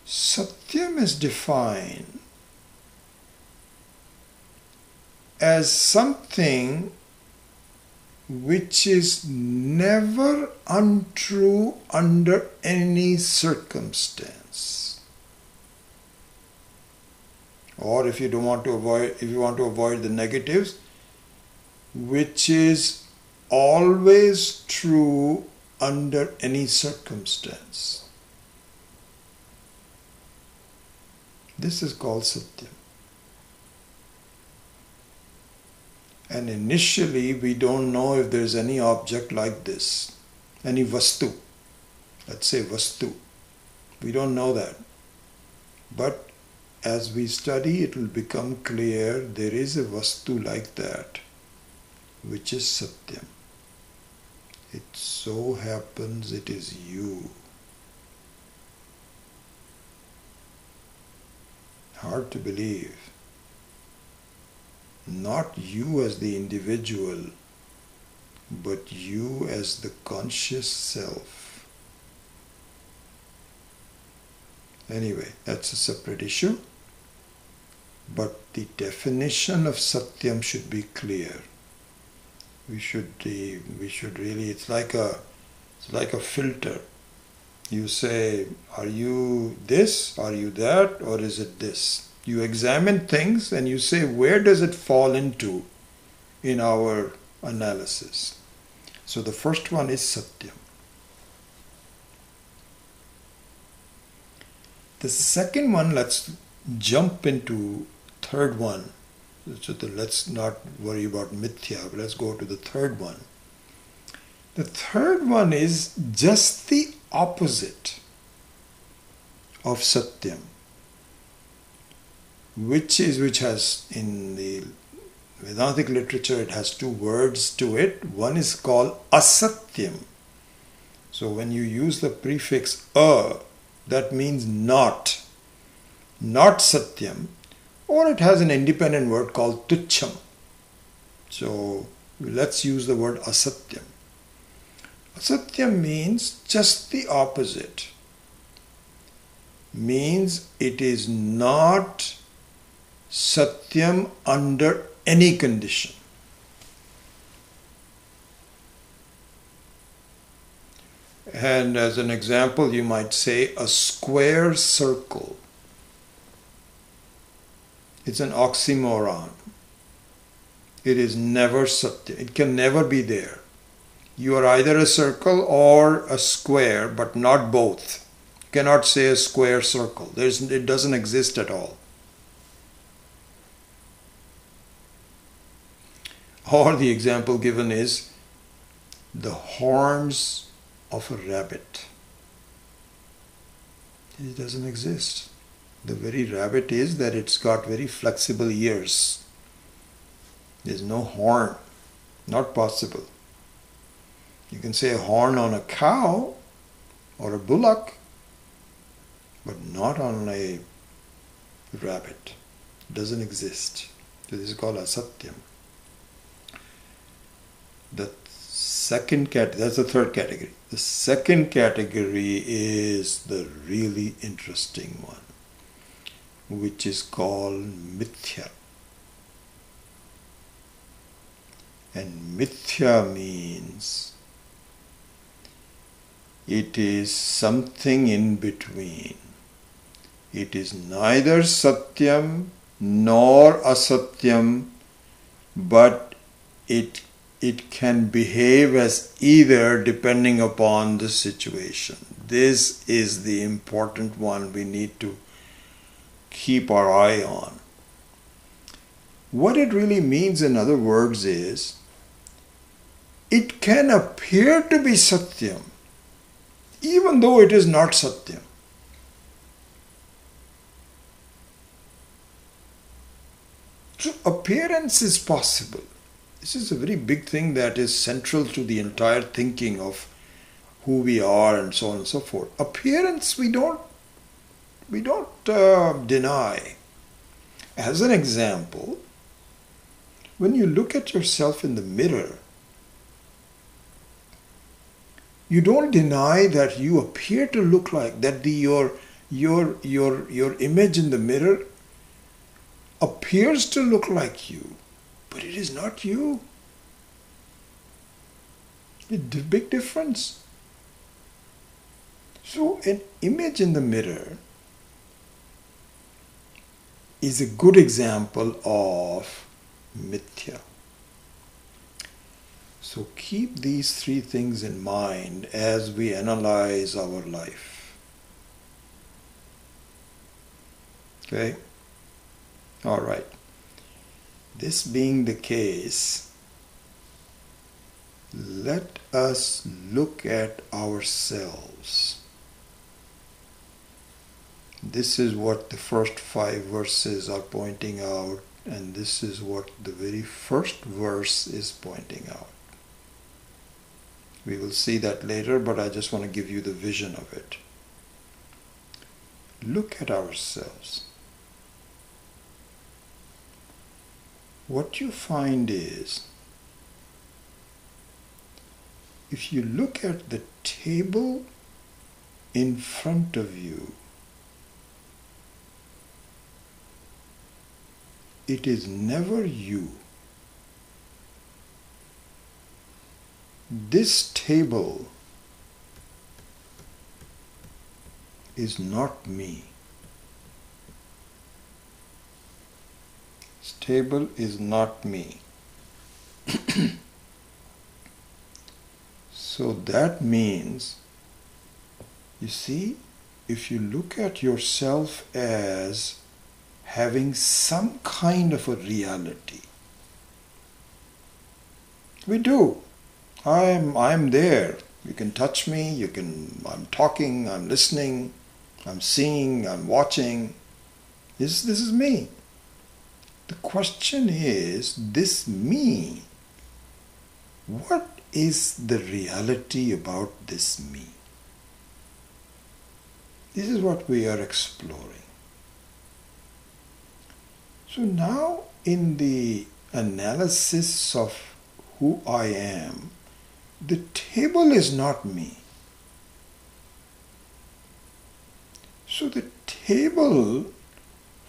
Satyam is defined as something which is never untrue under any circumstance. Or if you want to avoid the negatives, which is always true under any circumstance. This is called Satyam. And initially we don't know if there's any object like this, any vastu. Let's say vastu. We don't know that. But as we study, it will become clear there is a vastu like that, which is Satyam. It so happens it is you. Hard to believe. Not you as the individual, but you as the conscious self. Anyway, that's a separate issue. But the definition of Satyam should be clear. We should really, it's like a filter. You say, are you this, are you that, or is it this? You examine things and you say, where does it fall into in our analysis? So the first one is Satyam. The second one, let's jump into third one. So let's not worry about Mithya, but let's go to the third one. The third one is just the opposite of Satyam, which has in the Vedantic literature, it has two words to it. One is called Asatyam. So when you use the prefix a, that means not Satyam, or it has an independent word called Tucham. So let's use the word Asatyam. Asatyam means just the opposite. Means it is not Satyam under any condition. And as an example, you might say a square circle. It's an oxymoron. It is never Satyam. It can never be there. You are either a circle or a square, but not both. You cannot say a square circle. It doesn't exist at all. Or the example given is the horns of a rabbit. It doesn't exist. The very rabbit is that it's got very flexible ears. There's no horn. Not possible. You can say a horn on a cow or a bullock, but not on a rabbit. It doesn't exist. So this is called Asatyam. The second category, that's the third category. The second category is the really interesting one, which is called Mithya. And Mithya means it is something in between. It is neither Satyam nor Asatyam, but it can behave as either depending upon the situation. This is the important one we need to keep our eye on. What it really means, in other words, is it can appear to be Satyam, even though it is not Satyam. So appearance is possible. This is a very big thing that is central to the entire thinking of who we are and so on and so forth. Appearance we don't deny. As an example, when you look at yourself in the mirror, you don't deny that you appear to look like that. Your image in the mirror appears to look like you, but it is not you. It's a big difference. So an image in the mirror is a good example of Mithya. So keep these three things in mind as we analyze our life. Okay? All right. This being the case, let us look at ourselves. This is what the first 5 verses are pointing out, and this is what the very first verse is pointing out. We will see that later, but I just want to give you the vision of it. Look at ourselves. What you find is, if you look at the table in front of you, it is never you. This table is not me. This table is not me. So that means, you see, if you look at yourself as having some kind of a reality, we do. I'm there. You can touch me, I'm talking, I'm listening, I'm seeing, I'm watching. This is me. The question is, this me, what is the reality about this me? This is what we are exploring. So now in the analysis of who I am, the table is not me. So the table,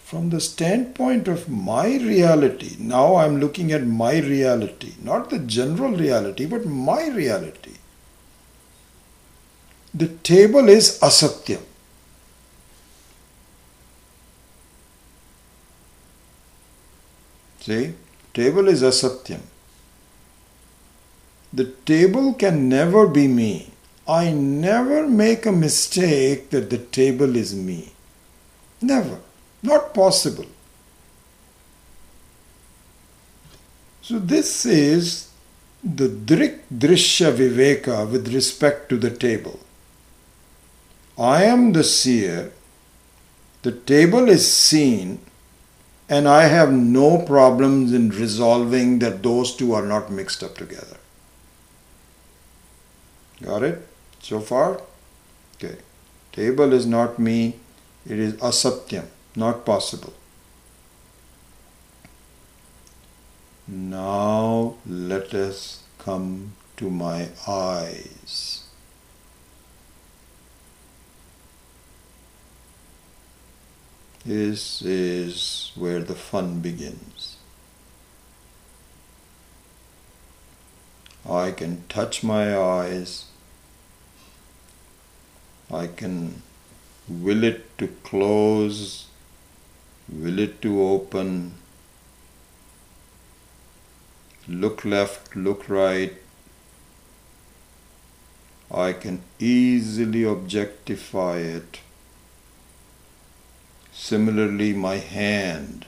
from the standpoint of my reality, now I'm looking at my reality, not the general reality, but my reality. The table is asatyam. See, table is asatyam. The table can never be me. I never make a mistake that the table is me. Never. Not possible. So this is the Drg Drsya Viveka with respect to the table. I am the seer, the table is seen, and I have no problems in resolving that those two are not mixed up together. Got it? So far? Okay. Table is not me, it is asatyam, not possible. Now let us come to my eyes. This is where the fun begins. I can touch my eyes. I can will it to close, will it to open, look left, look right. I can easily objectify it. Similarly, my hand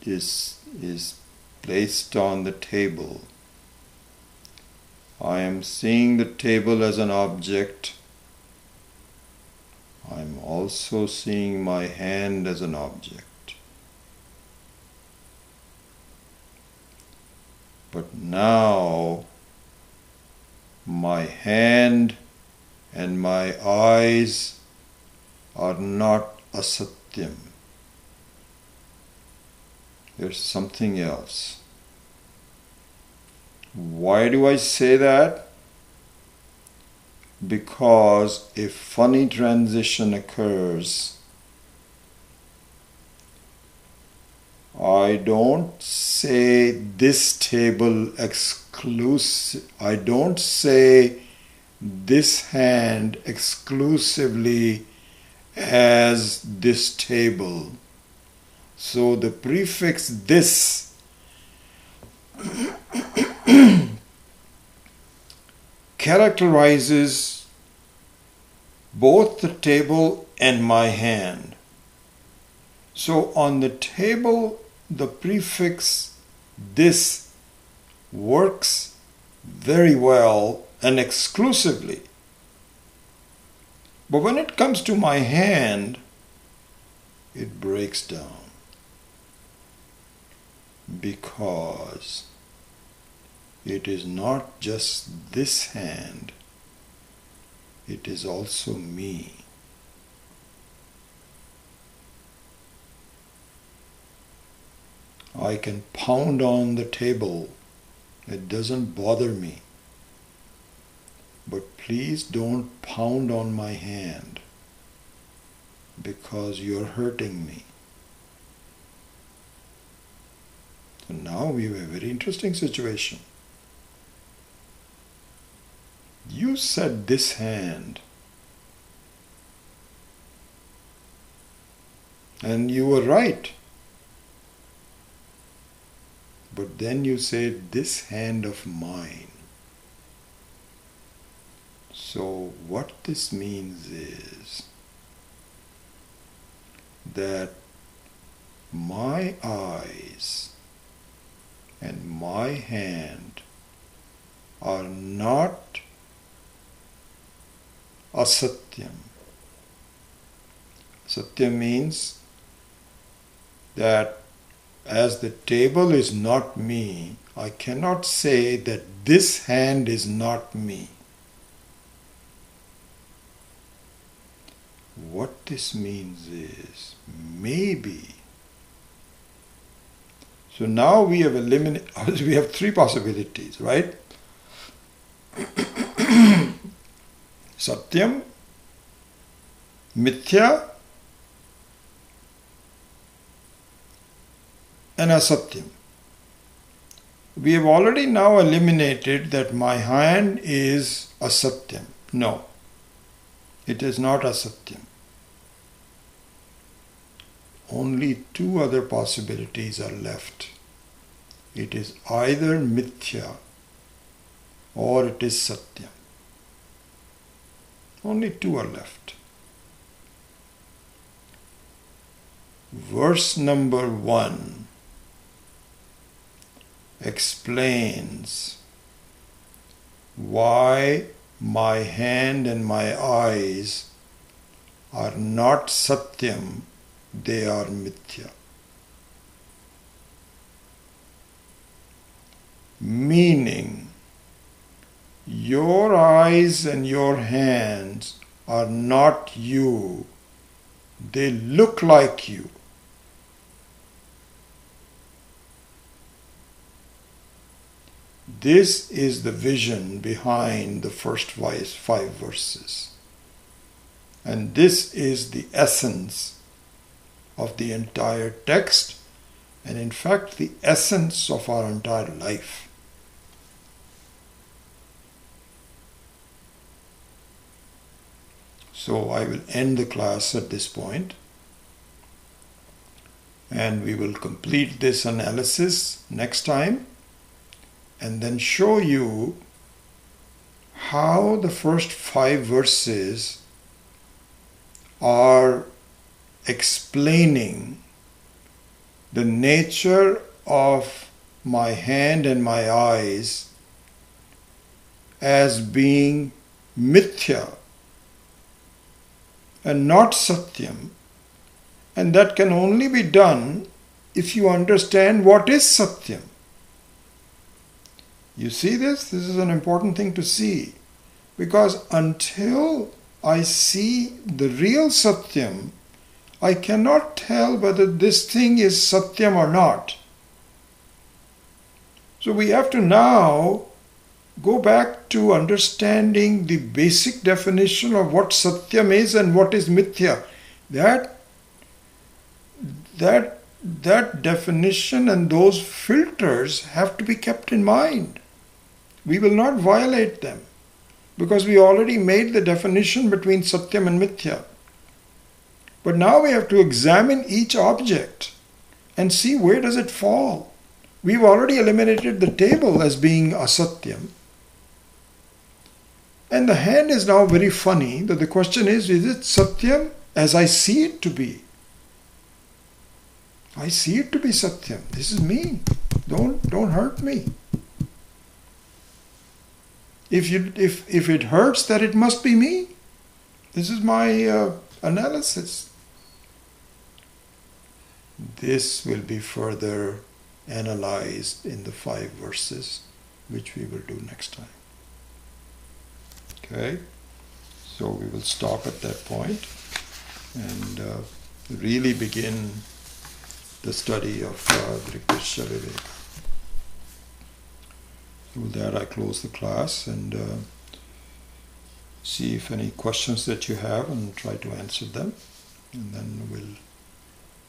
is placed on the table. I am seeing the table as an object. I am also seeing my hand as an object. But now my hand and my eyes are not asatyam. There's something else. Why do I say that? Because a funny transition occurs. I don't say this table exclusive. I don't say this hand exclusively as this table. So the prefix this characterizes both the table and my hand. So on the table, the prefix this works very well and exclusively. But when it comes to my hand, it breaks down. Because it is not just this hand, it is also me. I can pound on the table, it doesn't bother me. But please don't pound on my hand, because you're hurting me. So now we have a very interesting situation. You said this hand, and you were right. But then you said this hand of mine. So what this means is that my eyes and my hand are not asatyam. Satyam means that as the table is not me, I cannot say that this hand is not me. What this means is maybe. So now we have we have three possibilities, right? Satyam, Mithya, and Asatyam. We have already now eliminated that my hand is Asatyam. No, it is not Asatyam. Only two other possibilities are left. It is either Mithya or it is Satyam. Only two are left. Verse number 1 explains why my hand and my eyes are not Satyam, they are Mithya. Meaning, your eyes and your hands are not you, they look like you. This is the vision behind the first 5 verses. And this is the essence of the entire text, and in fact the essence of our entire life. So I will end the class at this point, and we will complete this analysis next time, and then show you how the first 5 verses are explaining the nature of my hand and my eyes as being mithya and not satyam, and that can only be done if you understand what is satyam. You see this? This is an important thing to see, because until I see the real satyam, I cannot tell whether this thing is satyam or not. So we have to now go back to understanding the basic definition of what satyam is and what is mithya. That definition and those filters have to be kept in mind. We will not violate them, because we already made the definition between satyam and mithya. But now we have to examine each object and see where does it fall. We've already eliminated the table as being asatyam. And the hand is now very funny, that the question is it satyam as I see it to be? I see it to be Satyam. This is me. Don't hurt me. If it hurts, that it must be me. This is my analysis. This will be further analyzed in the 5 verses, which we will do next time. Okay? So we will stop at that point and really begin the study of Drg Drsya Viveka. With that, I close the class and see if any questions that you have and try to answer them. And then we'll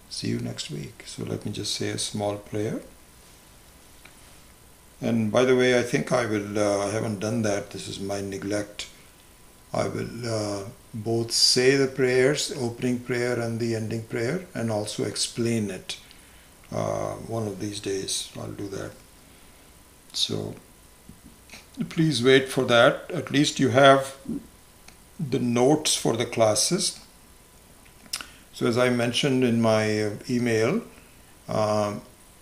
see you next week. So let me just say a small prayer. And by the way, I think I haven't done that. This is my neglect. I will both say the prayers, opening prayer and the ending prayer, and also explain it. One of these days I'll do that. So please wait for that. At least you have the notes for the classes. So as I mentioned in my email,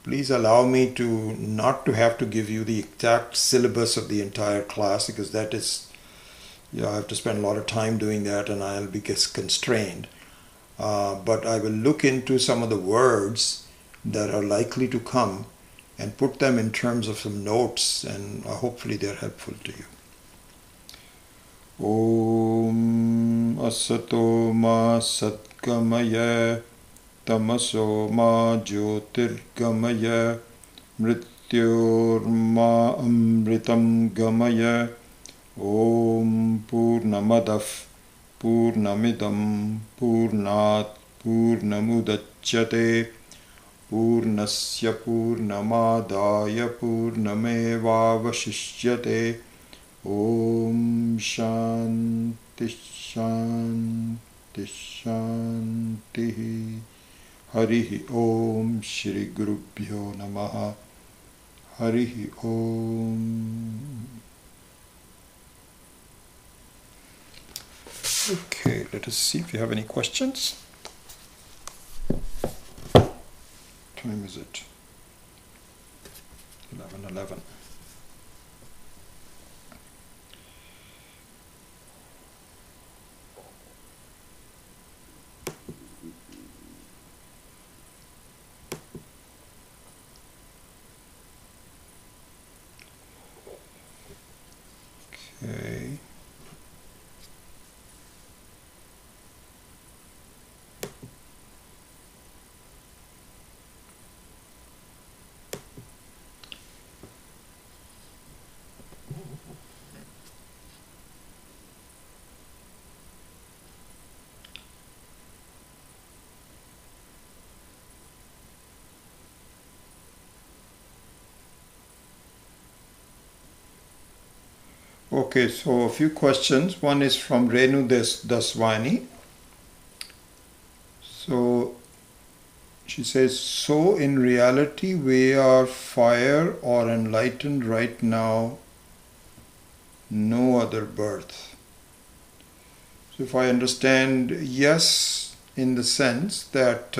please allow me to not to have to give you the exact syllabus of the entire class, because that is, I have to spend a lot of time doing that and I'll be constrained. But I will look into some of the words that are likely to come and put them in terms of some notes, and hopefully they're helpful to you. Om Asato Ma Satgamaya Tamaso Ma Jyotirgamaya Mrityor Ma Amritam Gamaya. Om Purnamadav Purnamidam Purnat Purnamudachyate Purnasya Purnamadaya Purnamevavashishyate. Om Shanti Shanti Shanti. Harihi Om Shri Gurubhyo Namaha. Harihi Om. Okay, let us see if you have any questions. What time is it? 11:11. Okay. Okay, so a few questions. One is from Renu Daswani. So she says, so in reality we are fire or enlightened right now, no other birth. So if I understand, yes, in the sense that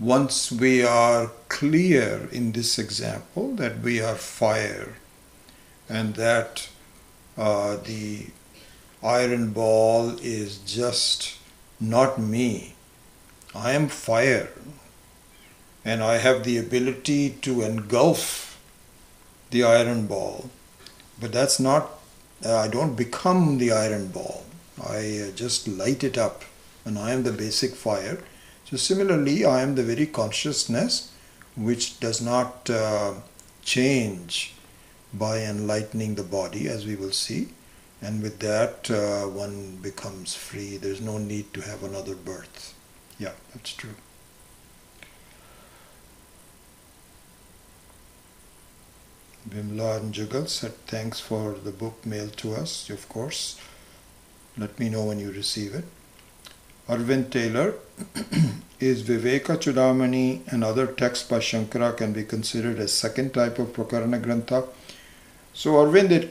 once we are clear in this example that we are fire, and that the iron ball is just not me. I am fire, and I have the ability to engulf the iron ball. But that's not, I don't become the iron ball. I just light it up, and I am the basic fire. So similarly, I am the very consciousness which does not change by enlightening the body, as we will see, and with that one becomes free. There's no need to have another birth. Yeah, that's true. Vimla and Jugal said thanks for the book mailed to us, of course. Let me know when you receive it. Arvind Taylor, is Viveka Chudamani and other texts by Shankara can be considered as second type of Prakarana Grantha? So Arvind, it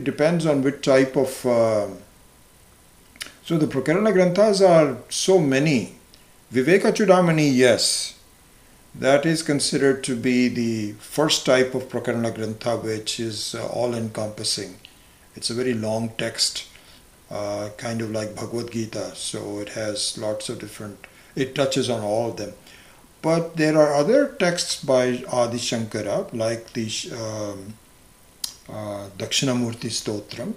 depends on which type of... so the Prakarana Granthas are so many Viveka Chudamani, yes. That is considered to be the first type of Prakarana Grantha which is all-encompassing. It's a very long text, kind of like Bhagavad Gita, so it has lots of different, it touches on all of them. But there are other texts by Adi Shankara, like the Dakshinamurti Stotram,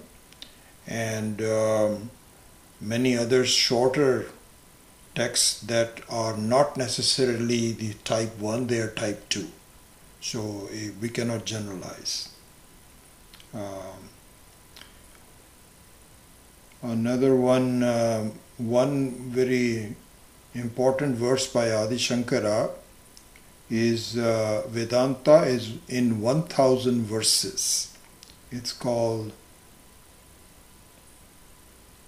and many other shorter texts that are not necessarily the type 1, they are type 2. So we cannot generalize. Another one very important verse by Adi Shankara is Vedanta is in 1000 verses. It's called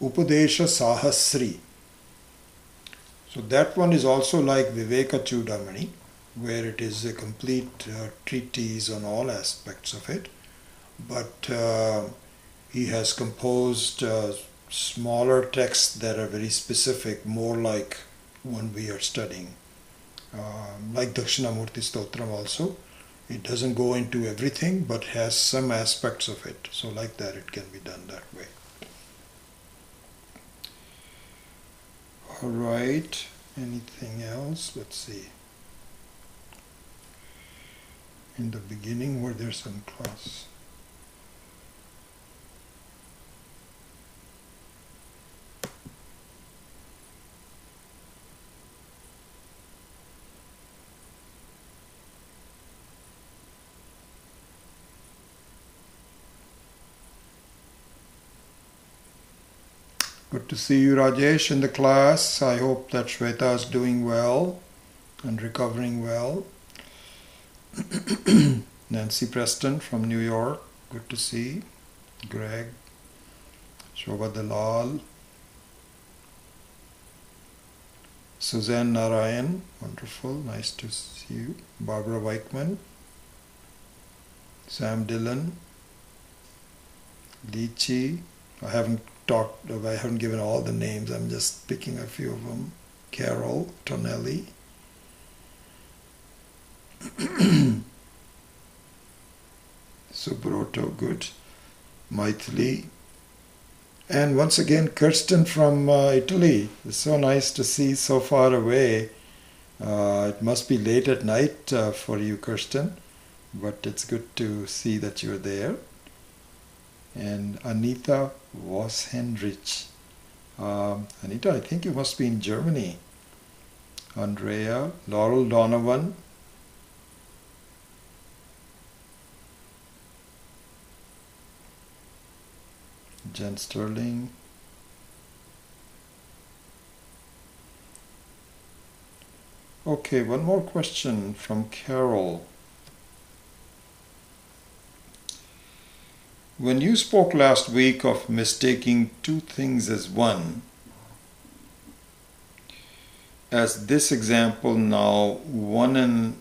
Upadesha Sahasri. So that one is also like Viveka Chudamani, where it is a complete treatise on all aspects of it. But he has composed smaller texts that are very specific, more like one we are studying. Like Dakshinamurti Stotram also. It doesn't go into everything, but has some aspects of it. So like that, it can be done that way. All right, anything else? Let's see. In the beginning, were there some class? Good to see you, Rajesh, in the class. I hope that Shweta is doing well and recovering well. Nancy Preston from New York, good to see. Greg, Shobha Dalal, Suzanne Narayan, wonderful, nice to see you. Barbara Weichman, Sam Dillon, Lichi. I haven't given all the names, I'm just picking a few of them. Carol, Tonelli. Subroto, good. Maithili. And once again, Kirsten from Italy. It's so nice to see so far away. It must be late at night for you, Kirsten, but it's good to see that you're there. And Anita Voshenrich. Anita, I think you must be in Germany. Andrea, Laurel Donovan. Jen Sterling. Okay, one more question from Carol. When you spoke last week of mistaking two things as one, as this example now, one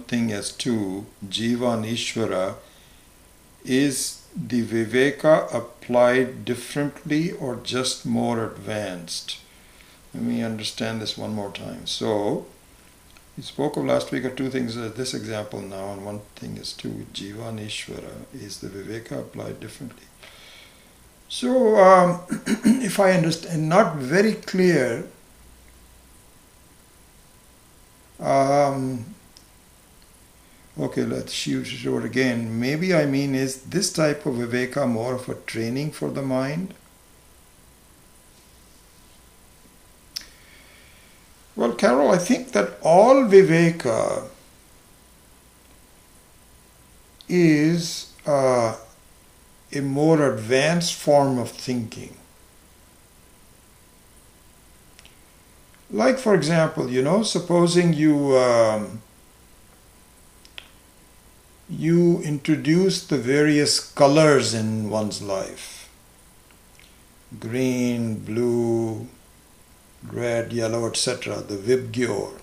thing as two, Jiva and Ishvara, is the Viveka applied differently or just more advanced? Let me understand this one more time. So, we spoke of last week of two things as this example now, and one thing is two, Jiva and Ishvara. Is the Viveka applied differently? So, if I understand, not very clear, okay, let's show it again. Maybe I mean, is this type of Viveka more of a training for the mind? Well, Carol, I think that all Viveka is a more advanced form of thinking. Like, for example, supposing you introduce the various colors in one's life. Green, blue, red, yellow, etc., the Vibgyor.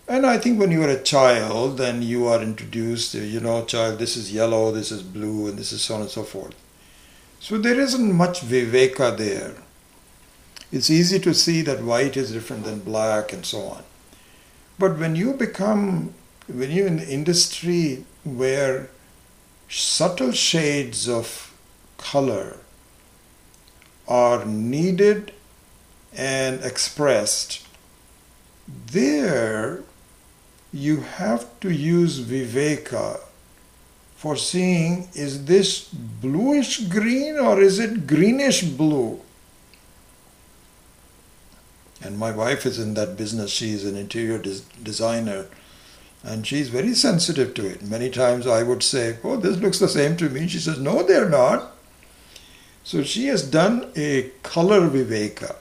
And I think when you are a child, then you are introduced, child, this is yellow, this is blue, and this is so on and so forth. So there isn't much Viveka there. It's easy to see that white is different than black and so on. But when you're in the industry where subtle shades of color are needed and expressed, there you have to use Viveka for seeing, is this bluish green or is it greenish blue? And my wife is in that business. She is an interior designer, and she's very sensitive to it. Many times I would say, oh, this looks the same to me. She says, no, they're not. So she has done a color Viveka,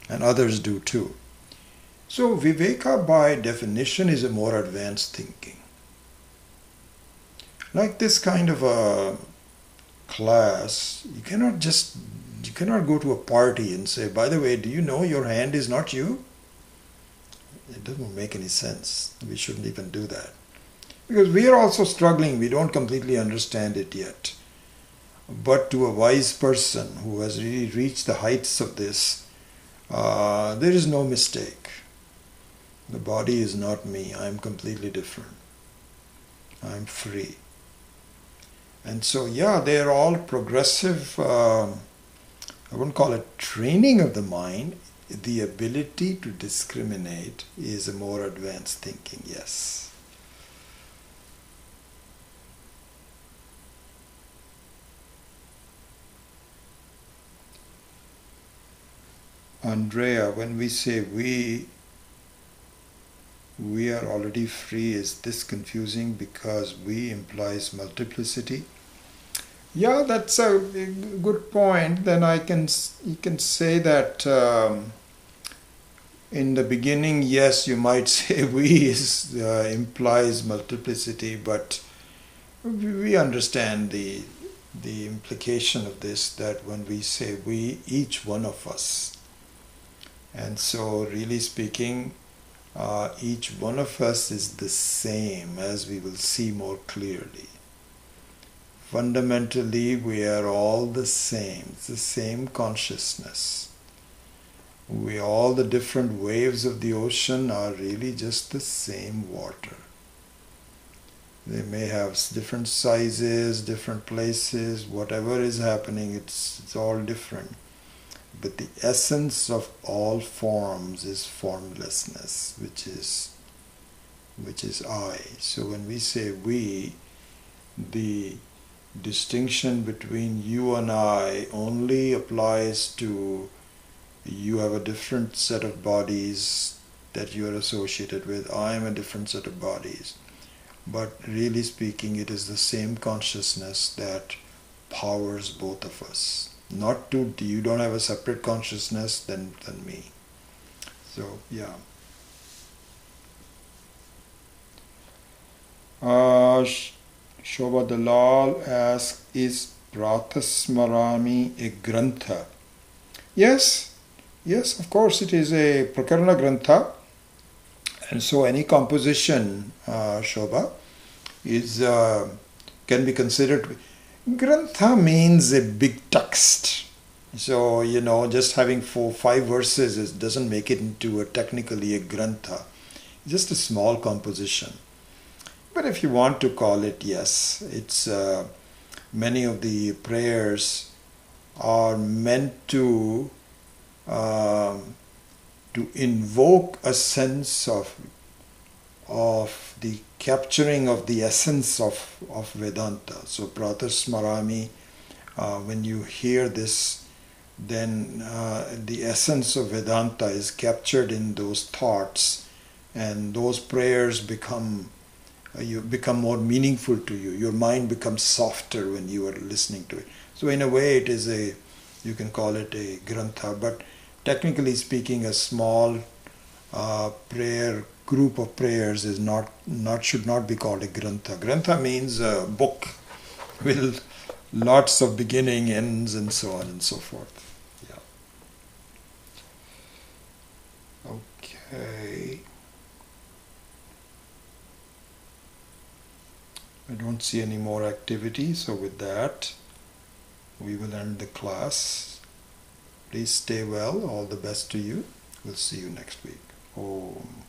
and others do too. So Viveka by definition is a more advanced thinking. Like this kind of a class, you cannot go to a party and say, by the way, do you know your hand is not you? It doesn't make any sense. We shouldn't even do that. Because we are also struggling. We don't completely understand it yet. But to a wise person who has really reached the heights of this, there is no mistake. The body is not me. I am completely different. I am free. And so, yeah, they are all progressive, I wouldn't call it training of the mind. The ability to discriminate is a more advanced thinking, yes. Andrea, when we say we are already free, is this confusing because we implies multiplicity? Yeah, that's a good point. Then you can say that in the beginning, yes, you might say we implies multiplicity, but we understand the implication of this, that when we say we, each one of us. And so really speaking, each one of us is the same, as we will see more clearly. Fundamentally, we are all the same. It's the same consciousness. All the different waves of the ocean are really just the same water. They may have different sizes, different places, whatever is happening, it's all different. But the essence of all forms is formlessness, which is I. So when we say we, the distinction between you and I only applies to you have a different set of bodies that you are associated with. I am a different set of bodies. But really speaking, it is the same consciousness that powers both of us. Not to, you don't have a separate consciousness than me. So, yeah. Shobha Dalal asks, is Pratasmarami a grantha? Yes, of course it is a prakarana grantha. And so any composition, Shobha, can be considered. Grantha means a big text. So, just having 4-5 verses doesn't make it into technically a grantha. Just a small composition. But if you want to call it, yes, it's many of the prayers are meant to invoke a sense of the capturing of the essence of Vedanta. So Pratasmarami, when you hear this, then the essence of Vedanta is captured in those thoughts, and those prayers become more meaningful to you. Your mind becomes softer when you are listening to it. So in a way it is you can call it a grantha, but technically speaking, a small group of prayers should not be called a grantha. Grantha means a book with lots of beginning, ends, and so on and so forth. Yeah. Okay. I don't see any more activity, so with that, we will end the class. Please stay well. All the best to you. We'll see you next week. Om.